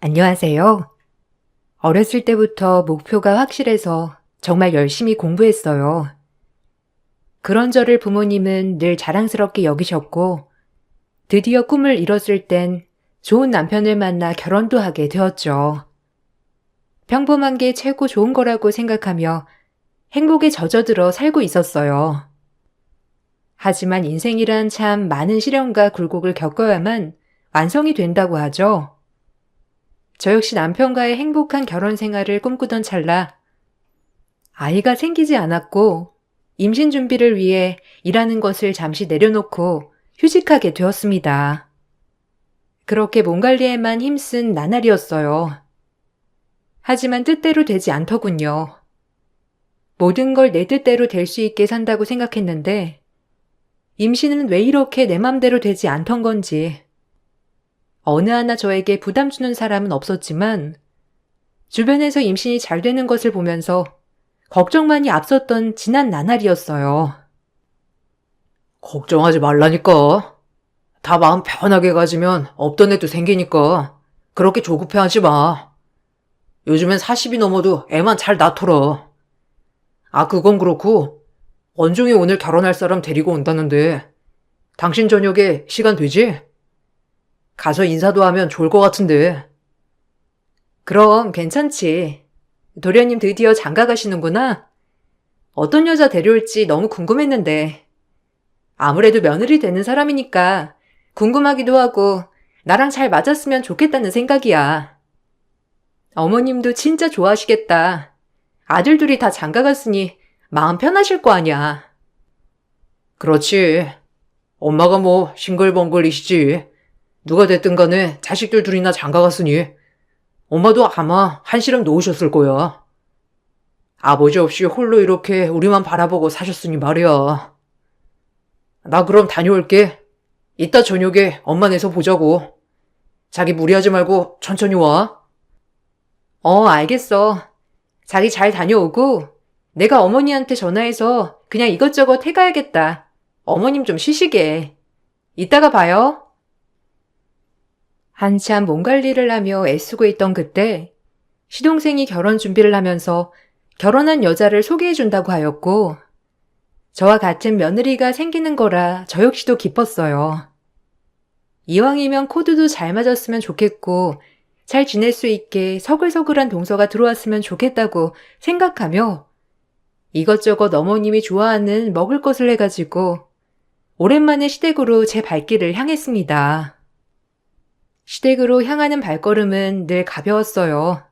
안녕하세요. 어렸을 때부터 목표가 확실해서 정말 열심히 공부했어요. 그런 저를 부모님은 늘 자랑스럽게 여기셨고, 드디어 꿈을 이뤘을 땐 좋은 남편을 만나 결혼도 하게 되었죠. 평범한 게 최고 좋은 거라고 생각하며 행복에 젖어들어 살고 있었어요. 하지만 인생이란 참 많은 시련과 굴곡을 겪어야만 완성이 된다고 하죠. 저 역시 남편과의 행복한 결혼 생활을 꿈꾸던 찰나 아이가 생기지 않았고 임신 준비를 위해 일하는 것을 잠시 내려놓고 휴직하게 되었습니다. 그렇게 몸 관리에만 힘쓴 나날이었어요. 하지만 뜻대로 되지 않더군요. 모든 걸 내 뜻대로 될 수 있게 산다고 생각했는데 임신은 왜 이렇게 내 맘대로 되지 않던 건지 어느 하나 저에게 부담 주는 사람은 없었지만 주변에서 임신이 잘 되는 것을 보면서 걱정만이 앞섰던 지난 나날이었어요. 걱정하지 말라니까. 다 마음 편하게 가지면 없던 애도 생기니까 그렇게 조급해하지 마. 요즘엔 40이 넘어도 애만 잘 낳더라. 아, 그건 그렇고 원종이 오늘 결혼할 사람 데리고 온다는데 당신 저녁에 시간 되지? 가서 인사도 하면 좋을 것 같은데. 그럼 괜찮지. 도련님 드디어 장가 가시는구나. 어떤 여자 데려올지 너무 궁금했는데. 아무래도 며느리 되는 사람이니까 궁금하기도 하고 나랑 잘 맞았으면 좋겠다는 생각이야. 어머님도 진짜 좋아하시겠다. 아들 둘이 다 장가 갔으니 마음 편하실 거 아니야. 그렇지. 엄마가 뭐 싱글벙글이시지. 누가 됐든 간에 자식들 둘이나 장가 갔으니 엄마도 아마 한시름 놓으셨을 거야. 아버지 없이 홀로 이렇게 우리만 바라보고 사셨으니 말이야. 나 그럼 다녀올게. 이따 저녁에 엄마 내서 보자고. 자기 무리하지 말고 천천히 와. 알겠어. 자기 잘 다녀오고 내가 어머니한테 전화해서 그냥 이것저것 해가야겠다. 어머님 좀 쉬시게. 이따가 봐요. 한참 몸 관리를 하며 애쓰고 있던 그때 시동생이 결혼 준비를 하면서 결혼한 여자를 소개해준다고 하였고 저와 같은 며느리가 생기는 거라 저 역시도 기뻤어요. 이왕이면 코드도 잘 맞았으면 좋겠고 잘 지낼 수 있게 서글서글한 동서가 들어왔으면 좋겠다고 생각하며 이것저것 어머님이 좋아하는 먹을 것을 해가지고 오랜만에 시댁으로 제 발길을 향했습니다. 시댁으로 향하는 발걸음은 늘 가벼웠어요.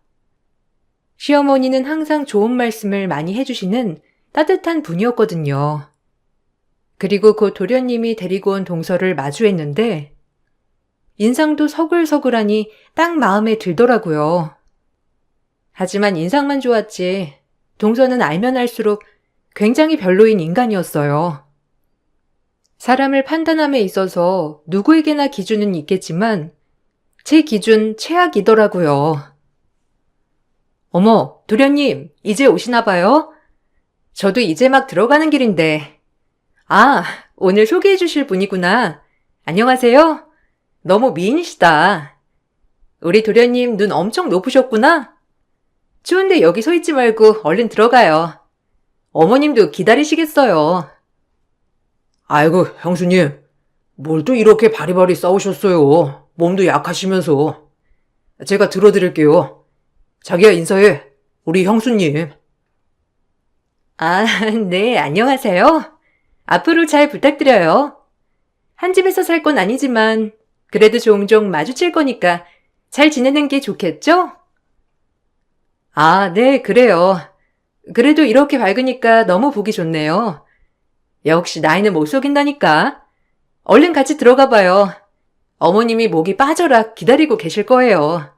시어머니는 항상 좋은 말씀을 많이 해주시는 따뜻한 분이었거든요. 그리고 곧 도련님이 데리고 온 동서를 마주했는데 인상도 서글서글하니 딱 마음에 들더라고요. 하지만 인상만 좋았지 동서는 알면 알수록 굉장히 별로인 인간이었어요. 사람을 판단함에 있어서 누구에게나 기준은 있겠지만 제 기준 최악이더라고요. 어머, 도련님, 이제 오시나 봐요? 저도 이제 막 들어가는 길인데. 아, 오늘 소개해 주실 분이구나. 안녕하세요. 너무 미인이시다. 우리 도련님 눈 엄청 높으셨구나. 추운데 여기 서 있지 말고 얼른 들어가요. 어머님도 기다리시겠어요. 아이고, 형수님. 뭘 또 이렇게 바리바리 싸우셨어요. 몸도 약하시면서. 제가 들어드릴게요. 자기야, 인사해. 우리 형수님. 아, 네, 안녕하세요. 앞으로 잘 부탁드려요. 한 집에서 살 건 아니지만 그래도 종종 마주칠 거니까 잘 지내는 게 좋겠죠? 아, 네, 그래요. 그래도 이렇게 밝으니까 너무 보기 좋네요. 역시 나이는 못 속인다니까. 얼른 같이 들어가 봐요. 어머님이 목이 빠져라 기다리고 계실 거예요.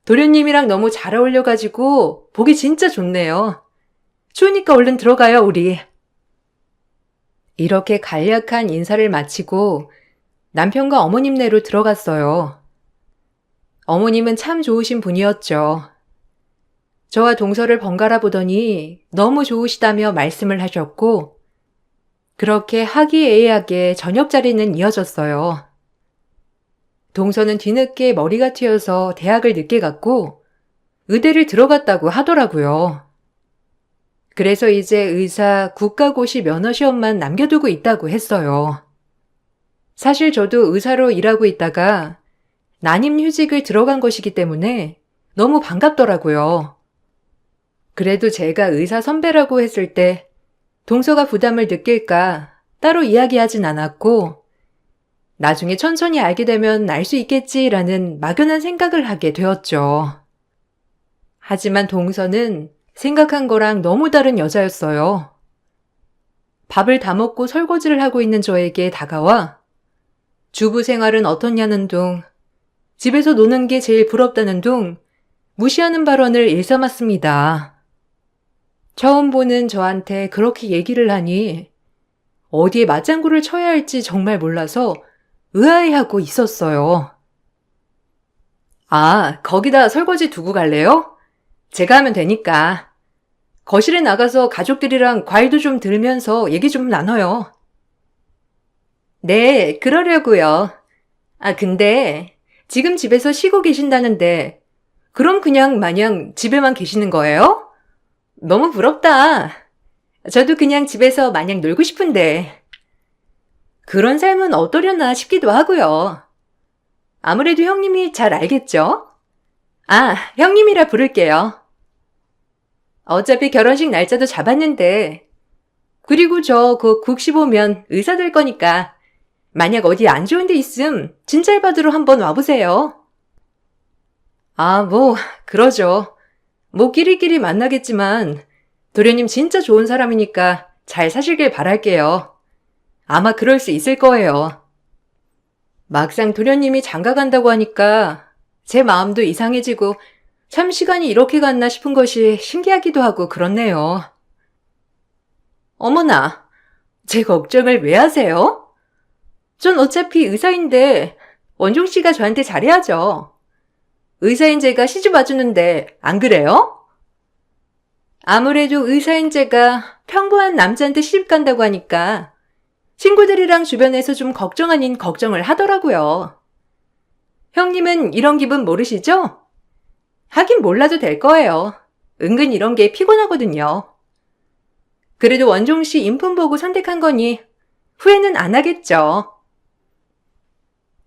도련님이랑 너무 잘 어울려가지고 보기 진짜 좋네요. 추우니까 얼른 들어가요, 우리. 이렇게 간략한 인사를 마치고 남편과 어머님네로 들어갔어요. 어머님은 참 좋으신 분이었죠. 저와 동서를 번갈아 보더니 너무 좋으시다며 말씀을 하셨고 그렇게 화기애애하게 저녁 자리는 이어졌어요. 동서는 뒤늦게 머리가 튀어서 대학을 늦게 갔고 의대를 들어갔다고 하더라고요. 그래서 이제 의사 국가고시 면허시험만 남겨두고 있다고 했어요. 사실 저도 의사로 일하고 있다가 난임휴직을 들어간 것이기 때문에 너무 반갑더라고요. 그래도 제가 의사 선배라고 했을 때 동서가 부담을 느낄까 따로 이야기하진 않았고 나중에 천천히 알게 되면 알 수 있겠지라는 막연한 생각을 하게 되었죠. 하지만 동서는 생각한 거랑 너무 다른 여자였어요. 밥을 다 먹고 설거지를 하고 있는 저에게 다가와 주부 생활은 어떻냐는 둥, 집에서 노는 게 제일 부럽다는 둥, 무시하는 발언을 일삼았습니다. 처음 보는 저한테 그렇게 얘기를 하니 어디에 맞장구를 쳐야 할지 정말 몰라서 의아해하고 있었어요. 아, 거기다 설거지 두고 갈래요? 제가 하면 되니까. 거실에 나가서 가족들이랑 과일도 좀 들으면서 얘기 좀 나눠요. 네, 그러려고요. 아, 근데 지금 집에서 쉬고 계신다는데 그럼 그냥 마냥 집에만 계시는 거예요? 너무 부럽다. 저도 그냥 집에서 마냥 놀고 싶은데. 그런 삶은 어떠려나 싶기도 하고요. 아무래도 형님이 잘 알겠죠? 아, 형님이라 부를게요. 어차피 결혼식 날짜도 잡았는데. 그리고 저 곧 국시 보면 의사 될 거니까 만약 어디 안 좋은 데 있음 진찰 받으러 한번 와보세요. 아, 그러죠. 끼리끼리 만나겠지만 도련님 진짜 좋은 사람이니까 잘 사시길 바랄게요. 아마 그럴 수 있을 거예요. 막상 도련님이 장가 간다고 하니까 제 마음도 이상해지고 참 시간이 이렇게 갔나 싶은 것이 신기하기도 하고 그렇네요. 어머나, 제 걱정을 왜 하세요? 전 어차피 의사인데 원종 씨가 저한테 잘해야죠. 의사인 제가 시집 와주는데 안 그래요? 아무래도 의사인 제가 평범한 남자한테 시집 간다고 하니까 친구들이랑 주변에서 좀 걱정 아닌 걱정을 하더라고요. 형님은 이런 기분 모르시죠? 하긴 몰라도 될 거예요. 은근 이런 게 피곤하거든요. 그래도 원종 씨 인품 보고 선택한 거니 후회는 안 하겠죠.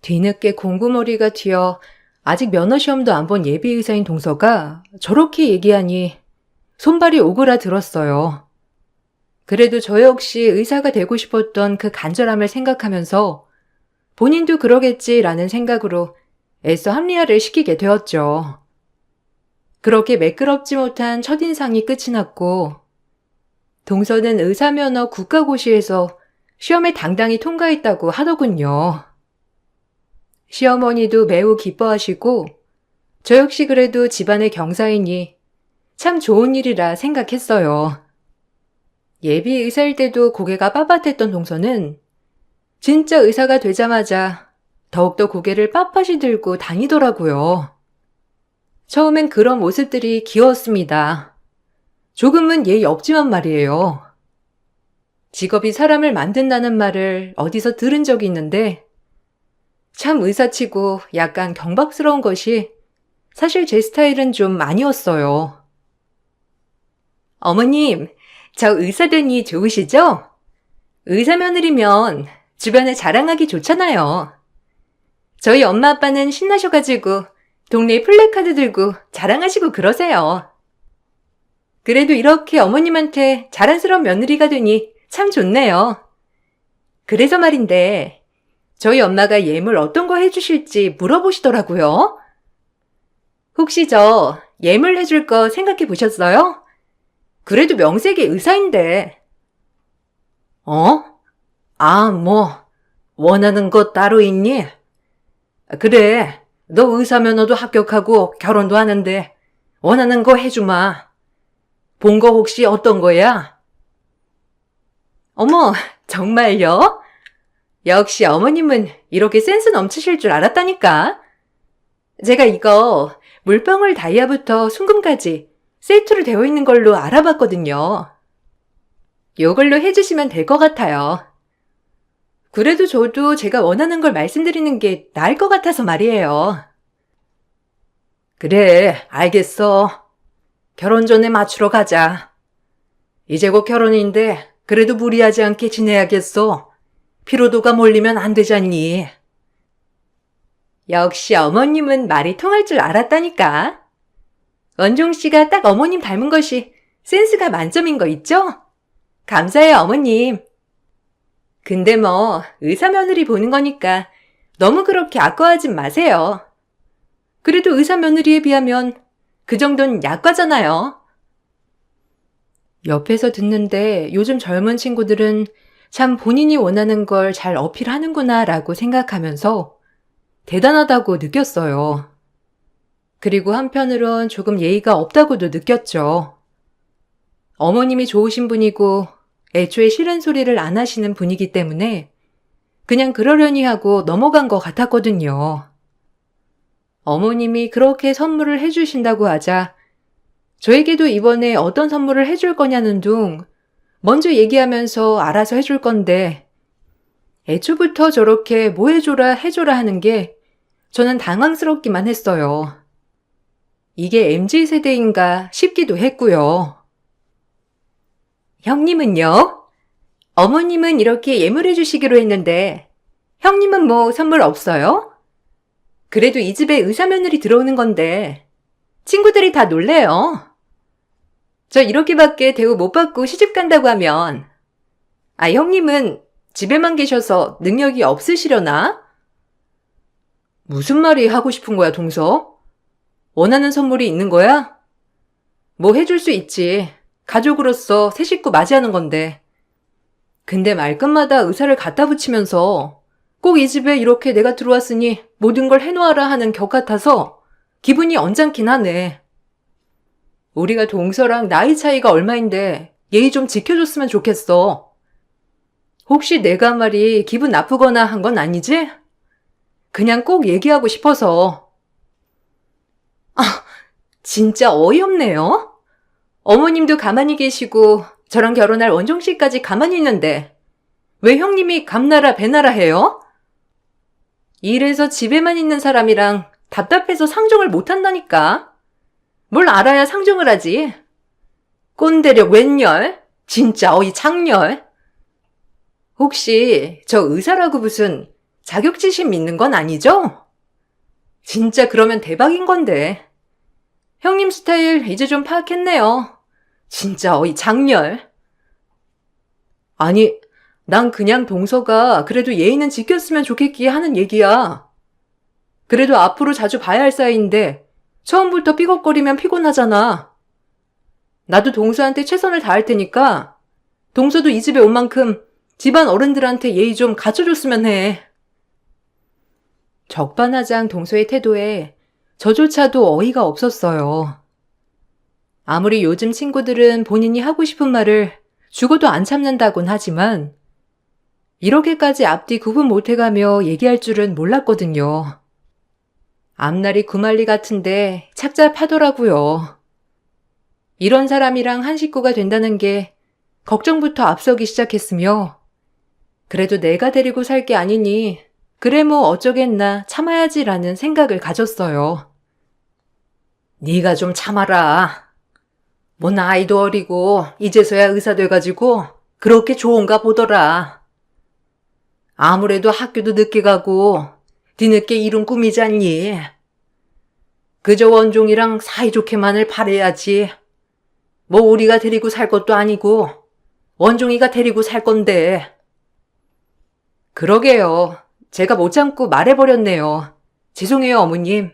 뒤늦게 공부머리가 튀어 아직 면허시험도 안 본 예비의사인 동서가 저렇게 얘기하니 손발이 오그라들었어요. 그래도 저 역시 의사가 되고 싶었던 그 간절함을 생각하면서 본인도 그러겠지라는 생각으로 애써 합리화를 시키게 되었죠. 그렇게 매끄럽지 못한 첫인상이 끝이 났고 동서는 의사면허 국가고시에서 시험을 당당히 통과했다고 하더군요. 시어머니도 매우 기뻐하시고 저 역시 그래도 집안의 경사이니 참 좋은 일이라 생각했어요. 예비 의사일 때도 고개가 빳빳했던 동서는 진짜 의사가 되자마자 더욱더 고개를 빳빳이 들고 다니더라고요. 처음엔 그런 모습들이 귀여웠습니다. 조금은 예의 없지만 말이에요. 직업이 사람을 만든다는 말을 어디서 들은 적이 있는데 참 의사치고 약간 경박스러운 것이 사실 제 스타일은 좀 아니었어요. 어머님, 저 의사 되니 좋으시죠? 의사 며느리면 주변에 자랑하기 좋잖아요. 저희 엄마 아빠는 신나셔가지고 동네에 플래카드 들고 자랑하시고 그러세요. 그래도 이렇게 어머님한테 자랑스러운 며느리가 되니 참 좋네요. 그래서 말인데 저희 엄마가 예물 어떤 거 해주실지 물어보시더라고요. 혹시 저 예물 해줄 거 생각해 보셨어요? 그래도 명색이 의사인데. 어? 원하는 거 따로 있니? 그래, 너 의사 면허도 합격하고 결혼도 하는데 원하는 거 해주마. 본 거 혹시 어떤 거야? 어머, 정말요? 역시 어머님은 이렇게 센스 넘치실 줄 알았다니까. 제가 이거 물방울 다이아부터 순금까지 세트로 되어 있는 걸로 알아봤거든요. 요걸로 해주시면 될 것 같아요. 그래도 저도 제가 원하는 걸 말씀드리는 게 나을 것 같아서 말이에요. 그래, 알겠어. 결혼 전에 맞추러 가자. 이제 곧 결혼인데 그래도 무리하지 않게 지내야겠어. 피로도가 몰리면 안 되잖니. 역시 어머님은 말이 통할 줄 알았다니까. 원종 씨가 딱 어머님 닮은 것이 센스가 만점인 거 있죠? 감사해요, 어머님. 근데 뭐 의사 며느리 보는 거니까 너무 그렇게 아까워하진 마세요. 그래도 의사 며느리에 비하면 그 정도는 약과잖아요. 옆에서 듣는데 요즘 젊은 친구들은 참 본인이 원하는 걸 잘 어필하는구나 라고 생각하면서 대단하다고 느꼈어요. 그리고 한편으론 조금 예의가 없다고도 느꼈죠. 어머님이 좋으신 분이고 애초에 싫은 소리를 안 하시는 분이기 때문에 그냥 그러려니 하고 넘어간 것 같았거든요. 어머님이 그렇게 선물을 해주신다고 하자 저에게도 이번에 어떤 선물을 해줄 거냐는 둥 먼저 얘기하면서 알아서 해줄 건데 애초부터 저렇게 뭐 해줘라 하는 게 저는 당황스럽기만 했어요. 이게 MZ세대인가 싶기도 했고요. 형님은요? 어머님은 이렇게 예물해 주시기로 했는데 형님은 뭐 선물 없어요? 그래도 이 집에 의사 며느리 들어오는 건데 친구들이 다 놀래요. 저 이렇게밖에 대우 못 받고 시집 간다고 하면 형님은 집에만 계셔서 능력이 없으시려나? 무슨 말이 하고 싶은 거야, 동서? 원하는 선물이 있는 거야? 뭐 해줄 수 있지. 가족으로서 새 식구 맞이하는 건데. 근데 말끝마다 의사를 갖다 붙이면서 꼭 이 집에 이렇게 내가 들어왔으니 모든 걸 해놓아라 하는 격 같아서 기분이 언짢긴 하네. 우리가 동서랑 나이 차이가 얼마인데 예의 좀 지켜줬으면 좋겠어. 혹시 내가 한 말이 기분 나쁘거나 한 건 아니지? 그냥 꼭 얘기하고 싶어서. 진짜 어이없네요. 어머님도 가만히 계시고 저랑 결혼할 원종 씨까지 가만히 있는데 왜 형님이 감나라 배나라 해요? 이래서 집에만 있는 사람이랑 답답해서 상종을 못한다니까. 뭘 알아야 상종을 하지. 꼰대력 웬열? 진짜 어이 창렬. 혹시 저 의사라고 무슨 자격지심 있는 건 아니죠? 진짜 그러면 대박인 건데. 형님 스타일 이제 좀 파악했네요. 진짜 어이 장렬. 아니, 난 그냥 동서가 그래도 예의는 지켰으면 좋겠기에 하는 얘기야. 그래도 앞으로 자주 봐야 할 사이인데 처음부터 삐걱거리면 피곤하잖아. 나도 동서한테 최선을 다할 테니까 동서도 이 집에 온 만큼 집안 어른들한테 예의 좀 갖춰줬으면 해. 적반하장 동서의 태도에 저조차도 어이가 없었어요. 아무리 요즘 친구들은 본인이 하고 싶은 말을 죽어도 안 참는다곤 하지만 이렇게까지 앞뒤 구분 못해가며 얘기할 줄은 몰랐거든요. 앞날이 구말리 같은데 착잡하더라고요. 이런 사람이랑 한 식구가 된다는 게 걱정부터 앞서기 시작했으며 그래도 내가 데리고 살 게 아니니 그래 뭐 어쩌겠나 참아야지라는 생각을 가졌어요. 네가 좀 참아라. 뭐 나이도 어리고 이제서야 의사 돼가지고 그렇게 좋은가 보더라. 아무래도 학교도 늦게 가고 뒤늦게 이룬 꿈이잖니. 그저 원종이랑 사이좋게만을 바래야지. 뭐 우리가 데리고 살 것도 아니고 원종이가 데리고 살 건데. 그러게요. 제가 못 참고 말해버렸네요. 죄송해요, 어머님.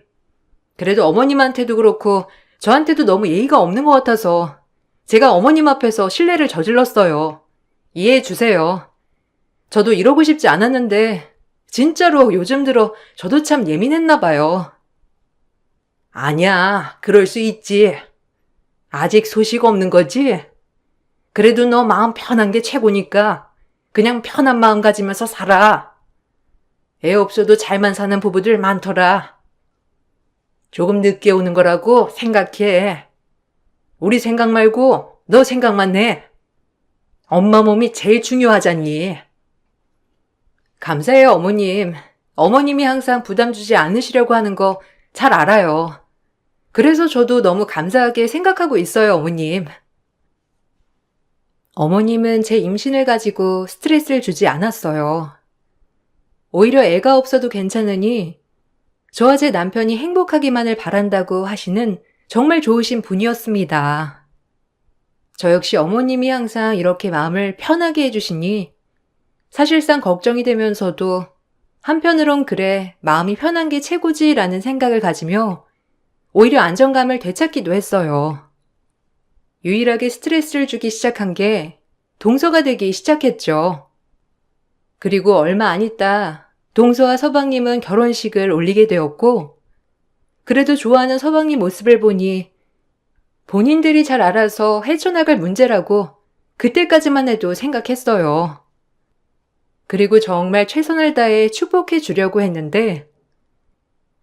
그래도 어머님한테도 그렇고 저한테도 너무 예의가 없는 것 같아서 제가 어머님 앞에서 실례를 저질렀어요. 이해해 주세요. 저도 이러고 싶지 않았는데 진짜로 요즘 들어 저도 참 예민했나 봐요. 아니야, 그럴 수 있지. 아직 소식 없는 거지? 그래도 너 마음 편한 게 최고니까 그냥 편한 마음 가지면서 살아. 애 없어도 잘만 사는 부부들 많더라. 조금 늦게 오는 거라고 생각해. 우리 생각 말고 너 생각만 해. 엄마 몸이 제일 중요하잖니. 감사해요, 어머님. 어머님이 항상 부담 주지 않으시려고 하는 거 잘 알아요. 그래서 저도 너무 감사하게 생각하고 있어요, 어머님. 어머님은 제 임신을 가지고 스트레스를 주지 않았어요. 오히려 애가 없어도 괜찮으니 저와 제 남편이 행복하기만을 바란다고 하시는 정말 좋으신 분이었습니다. 저 역시 어머님이 항상 이렇게 마음을 편하게 해주시니 사실상 걱정이 되면서도 한편으론 그래, 마음이 편한 게 최고지라는 생각을 가지며 오히려 안정감을 되찾기도 했어요. 유일하게 스트레스를 주기 시작한 게 동서가 되기 시작했죠. 그리고 얼마 안 있다 동서와 서방님은 결혼식을 올리게 되었고, 그래도 좋아하는 서방님 모습을 보니 본인들이 잘 알아서 헤쳐나갈 문제라고 그때까지만 해도 생각했어요. 그리고 정말 최선을 다해 축복해 주려고 했는데,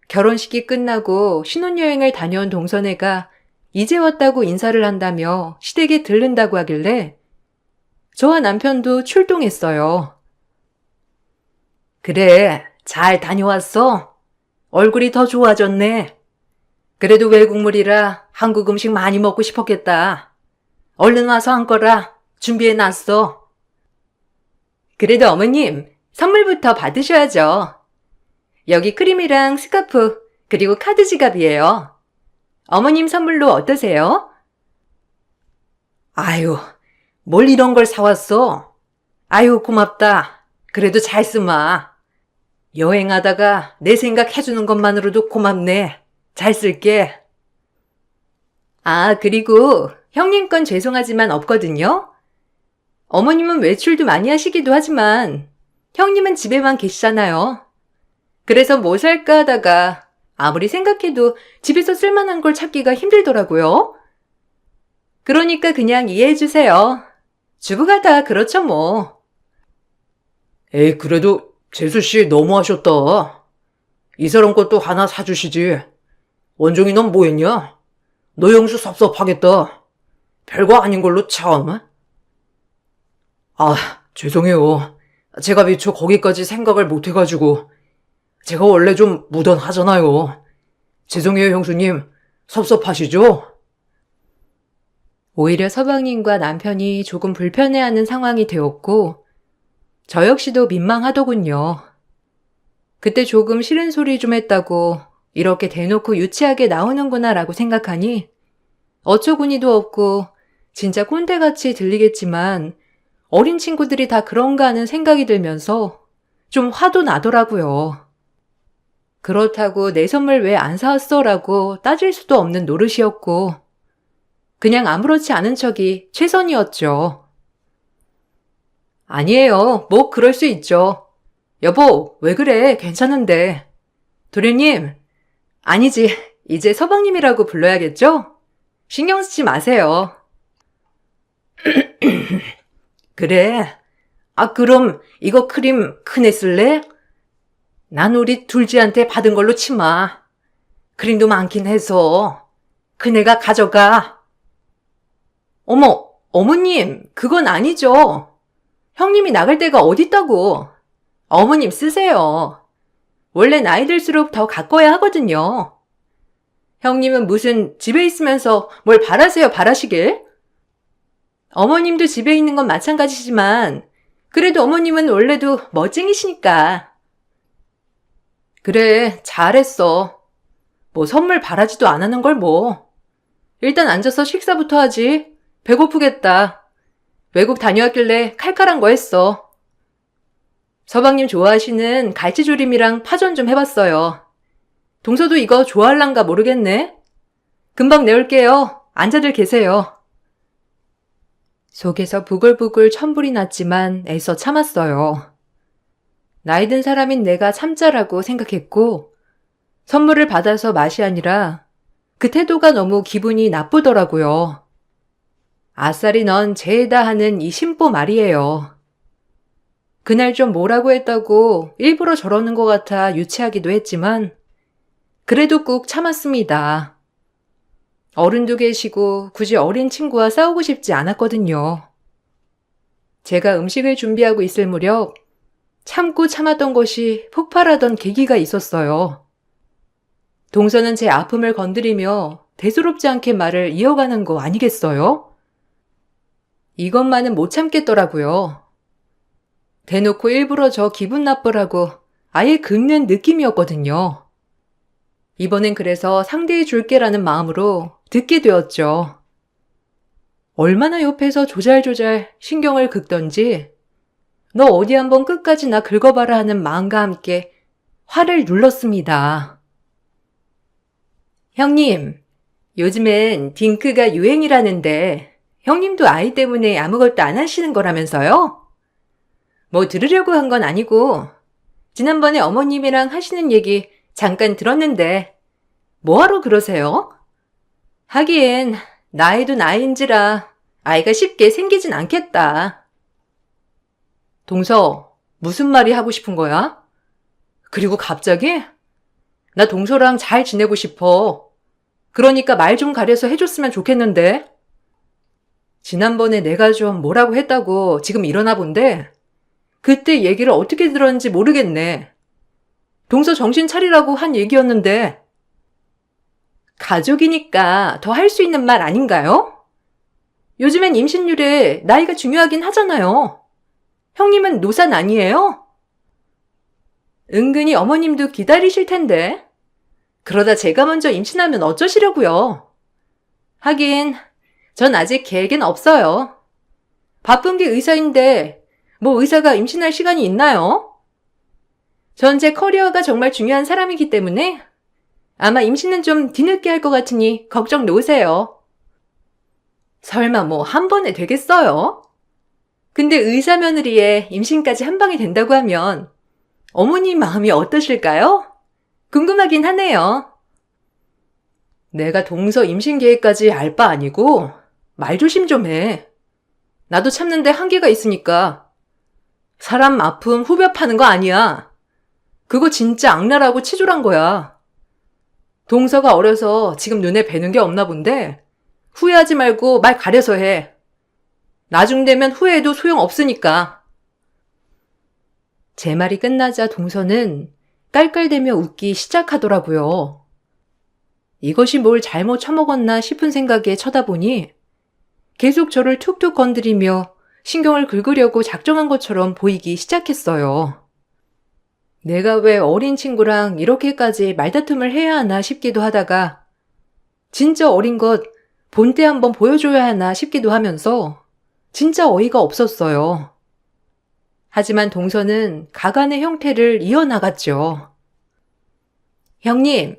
결혼식이 끝나고 신혼여행을 다녀온 동서네가 이제 왔다고 인사를 한다며 시댁에 들른다고 하길래 저와 남편도 출동했어요. 그래, 잘 다녀왔어? 얼굴이 더 좋아졌네. 그래도 외국물이라 한국 음식 많이 먹고 싶었겠다. 얼른 와서 앉거라. 준비해놨어. 그래도 어머님, 선물부터 받으셔야죠. 여기 크림이랑 스카프, 그리고 카드 지갑이에요. 어머님 선물로 어떠세요? 아유, 뭘 이런 걸 사왔어? 아유, 고맙다. 그래도 잘 쓰마. 여행하다가 내 생각 해주는 것만으로도 고맙네. 잘 쓸게. 아, 그리고 형님 건 죄송하지만 없거든요. 어머님은 외출도 많이 하시기도 하지만 형님은 집에만 계시잖아요. 그래서 뭐 살까 하다가 아무리 생각해도 집에서 쓸만한 걸 찾기가 힘들더라고요. 그러니까 그냥 이해해주세요. 주부가 다 그렇죠 뭐. 에이, 그래도 재수씨 너무하셨다. 이 사람 것도 하나 사주시지. 원종이 넌 뭐했냐? 너 영수 섭섭하겠다. 별거 아닌 걸로 참. 아, 죄송해요. 제가 미처 거기까지 생각을 못해가지고. 제가 원래 좀 무던하잖아요. 죄송해요, 형수님. 섭섭하시죠? 오히려 서방님과 남편이 조금 불편해하는 상황이 되었고, 저 역시도 민망하더군요. 그때 조금 싫은 소리 좀 했다고 이렇게 대놓고 유치하게 나오는구나 라고 생각하니 어처구니도 없고 진짜 꼰대같이 들리겠지만 어린 친구들이 다 그런가 하는 생각이 들면서 좀 화도 나더라고요. 그렇다고 내 선물 왜 안 사왔어? 라고 따질 수도 없는 노릇이었고 그냥 아무렇지 않은 척이 최선이었죠. 아니에요. 뭐 그럴 수 있죠. 여보, 왜 그래? 괜찮은데. 도련님, 아니지. 이제 서방님이라고 불러야겠죠? 신경 쓰지 마세요. 그래. 아, 그럼 이거 크림 큰애 쓸래? 난 우리 둘째한테 받은 걸로 치마. 크림도 많긴 해서. 큰애가 가져가. 어머, 어머님, 그건 아니죠. 형님이 나갈 데가 어딨다고. 어머님 쓰세요. 원래 나이 들수록 더 가꿔야 하거든요. 형님은 무슨 집에 있으면서 뭘 바라세요, 바라시길? 어머님도 집에 있는 건 마찬가지지만 그래도 어머님은 원래도 멋쟁이시니까. 그래, 잘했어. 뭐 선물 바라지도 안 하는 걸 뭐. 일단 앉아서 식사부터 하지. 배고프겠다. 외국 다녀왔길래 칼칼한 거 했어. 서방님 좋아하시는 갈치조림이랑 파전 좀 해봤어요. 동서도 이거 좋아할란가 모르겠네. 금방 내올게요. 앉아들 계세요. 속에서 부글부글 천불이 났지만 애써 참았어요. 나이 든 사람인 내가 참자라고 생각했고 선물을 받아서 맛이 아니라 그 태도가 너무 기분이 나쁘더라고요. 아싸리 넌 죄다 하는 이 심보 말이에요. 그날 좀 뭐라고 했다고 일부러 저러는 것 같아 유치하기도 했지만 그래도 꾹 참았습니다. 어른도 계시고 굳이 어린 친구와 싸우고 싶지 않았거든요. 제가 음식을 준비하고 있을 무렵 참고 참았던 것이 폭발하던 계기가 있었어요. 동서는 제 아픔을 건드리며 대수롭지 않게 말을 이어가는 거 아니겠어요? 이것만은 못 참겠더라고요. 대놓고 일부러 저 기분 나쁘라고 아예 긁는 느낌이었거든요. 이번엔 그래서 상대해 줄게라는 마음으로 듣게 되었죠. 얼마나 옆에서 조잘조잘 신경을 긁던지 너 어디 한번 끝까지 나 긁어봐라 하는 마음과 함께 화를 눌렀습니다. 형님, 요즘엔 딩크가 유행이라는데 형님도 아이 때문에 아무것도 안 하시는 거라면서요? 뭐 들으려고 한 건 아니고 지난번에 어머님이랑 하시는 얘기 잠깐 들었는데 뭐하러 그러세요? 하기엔 나이도 나이인지라 아이가 쉽게 생기진 않겠다. 동서, 무슨 말이 하고 싶은 거야? 그리고 갑자기? 나 동서랑 잘 지내고 싶어. 그러니까 말 좀 가려서 해줬으면 좋겠는데. 지난번에 내가 좀 뭐라고 했다고 지금 일어나 본데 그때 얘기를 어떻게 들었는지 모르겠네. 동서 정신 차리라고 한 얘기였는데. 가족이니까 더 할 수 있는 말 아닌가요? 요즘엔 임신율에 나이가 중요하긴 하잖아요. 형님은 노산 아니에요? 은근히 어머님도 기다리실 텐데. 그러다 제가 먼저 임신하면 어쩌시려고요? 하긴 전 아직 계획은 없어요. 바쁜 게 의사인데 뭐 의사가 임신할 시간이 있나요? 전 제 커리어가 정말 중요한 사람이기 때문에 아마 임신은 좀 뒤늦게 할 것 같으니 걱정 놓으세요. 설마 뭐 한 번에 되겠어요? 근데 의사 며느리에 임신까지 한 방에 된다고 하면 어머니 마음이 어떠실까요? 궁금하긴 하네요. 내가 동서 임신 계획까지 알 바 아니고 말 조심 좀 해. 나도 참는데 한계가 있으니까. 사람 아픔 후벼 파는 거 아니야. 그거 진짜 악랄하고 치졸한 거야. 동서가 어려서 지금 눈에 뵈는 게 없나 본데 후회하지 말고 말 가려서 해. 나중 되면 후회해도 소용없으니까. 제 말이 끝나자 동서는 깔깔대며 웃기 시작하더라고요. 이것이 뭘 잘못 처먹었나 싶은 생각에 쳐다보니 계속 저를 툭툭 건드리며 신경을 긁으려고 작정한 것처럼 보이기 시작했어요. 내가 왜 어린 친구랑 이렇게까지 말다툼을 해야 하나 싶기도 하다가 진짜 어린 것 본때 한번 보여줘야 하나 싶기도 하면서 진짜 어이가 없었어요. 하지만 동서는 가관의 형태를 이어나갔죠. 형님,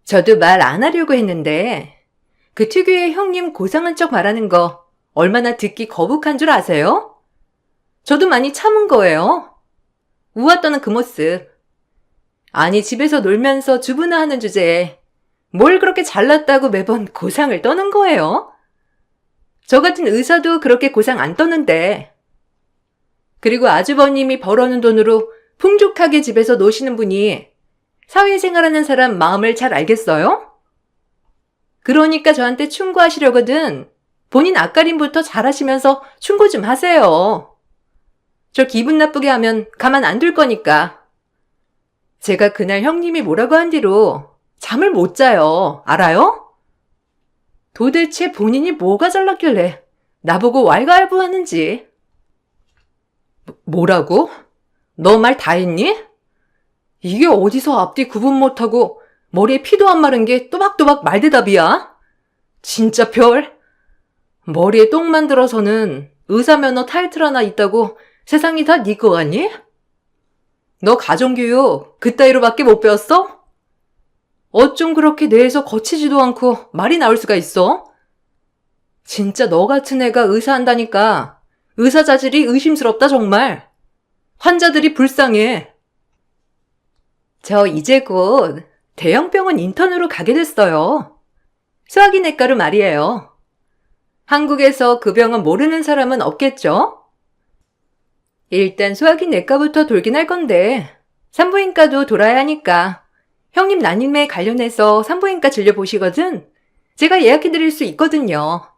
저도 말 안 하려고 했는데 그 특유의 형님 고상한 척 말하는 거 얼마나 듣기 거북한 줄 아세요? 저도 많이 참은 거예요. 우와 떠는 그 모습. 아니 집에서 놀면서 주부나 하는 주제에 뭘 그렇게 잘났다고 매번 고상을 떠는 거예요? 저 같은 의사도 그렇게 고상 안 떠는데. 그리고 아주버님이 벌어놓은 돈으로 풍족하게 집에서 노시는 분이 사회생활하는 사람 마음을 잘 알겠어요? 그러니까 저한테 충고하시려거든 본인 앞가림부터 잘하시면서 충고 좀 하세요. 저 기분 나쁘게 하면 가만 안 둘 거니까. 제가 그날 형님이 뭐라고 한 뒤로 잠을 못 자요. 알아요? 도대체 본인이 뭐가 잘났길래 나보고 왈가왈부하는지. 뭐라고? 너 말 다 했니? 이게 어디서 앞뒤 구분 못하고 머리에 피도 안 마른 게 또박또박 말대답이야? 진짜 별? 머리에 똥 만들어서는 의사면허 타이틀 하나 있다고 세상이 다 네 거 같니? 너 가정교육 그따위로밖에 못 배웠어? 어쩜 그렇게 뇌에서 거치지도 않고 말이 나올 수가 있어? 진짜 너 같은 애가 의사한다니까 의사 자질이 의심스럽다 정말. 환자들이 불쌍해. 저 이제 곧 대형병원 인턴으로 가게 됐어요. 소화기내과로 말이에요. 한국에서 그 병원 모르는 사람은 없겠죠? 일단 소화기내과부터 돌긴 할 건데 산부인과도 돌아야 하니까 형님 난임에 관련해서 산부인과 진료보시거든 제가 예약해드릴 수 있거든요.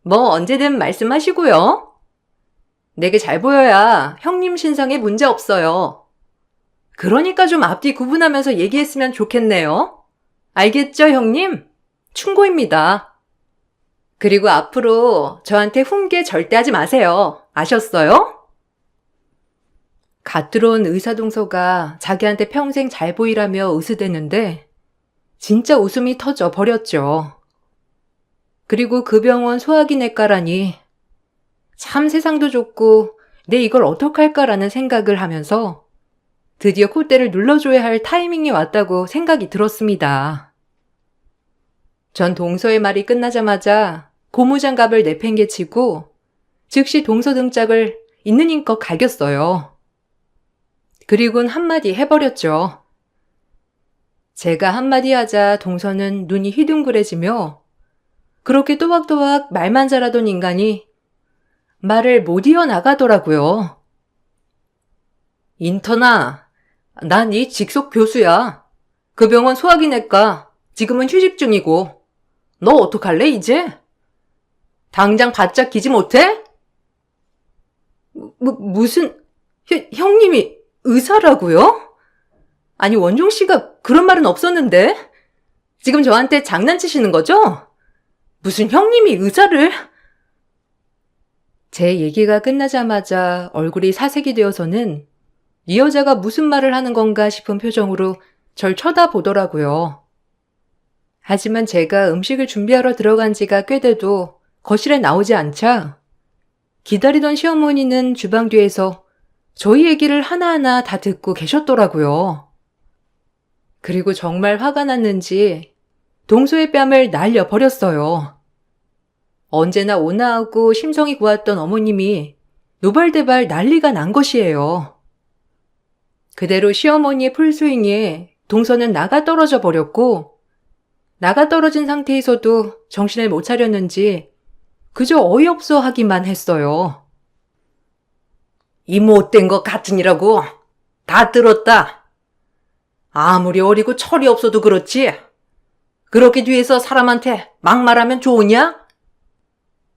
뭐 언제든 말씀하시고요. 내게 잘 보여야 형님 신상에 문제 없어요. 그러니까 좀 앞뒤 구분하면서 얘기했으면 좋겠네요. 알겠죠, 형님? 충고입니다. 그리고 앞으로 저한테 훈계 절대 하지 마세요. 아셨어요? 갓 들어온 의사동서가 자기한테 평생 잘 보이라며 으스대는데 진짜 웃음이 터져 버렸죠. 그리고 그 병원 소화기내과라니 참 세상도 좁고 내 이걸 어떡할까라는 생각을 하면서 드디어 콧대를 눌러줘야 할 타이밍이 왔다고 생각이 들었습니다. 전 동서의 말이 끝나자마자 고무장갑을 내팽개치고 즉시 동서 등짝을 있는 힘껏 갈겼어요. 그리곤 한마디 해버렸죠. 제가 한마디 하자 동서는 눈이 휘둥그레지며 그렇게 또박또박 말만 잘하던 인간이 말을 못 이어나가더라고요. 인턴아, 난 이 직속 교수야. 그 병원 소화기내과 지금은 휴직 중이고 너 어떡할래 이제? 당장 바짝 기지 못해? 무슨 형님이 의사라고요? 아니 원종 씨가 그런 말은 없었는데 지금 저한테 장난치시는 거죠? 무슨 형님이 의사를? 제 얘기가 끝나자마자 얼굴이 사색이 되어서는 이 여자가 무슨 말을 하는 건가 싶은 표정으로 절 쳐다보더라고요. 하지만 제가 음식을 준비하러 들어간 지가 꽤 돼도 거실에 나오지 않자 기다리던 시어머니는 주방 뒤에서 저희 얘기를 하나하나 다 듣고 계셨더라고요. 그리고 정말 화가 났는지 동서의 뺨을 날려버렸어요. 언제나 온화하고 심성이 고왔던 어머님이 노발대발 난리가 난 것이에요. 그대로 시어머니의 풀스윙에 동서는 나가 떨어져 버렸고 나가 떨어진 상태에서도 정신을 못 차렸는지 그저 어이없어 하기만 했어요. 이 못된 것 같으니라고 다 들었다. 아무리 어리고 철이 없어도 그렇지. 그렇게 뒤에서 사람한테 막말하면 좋으냐?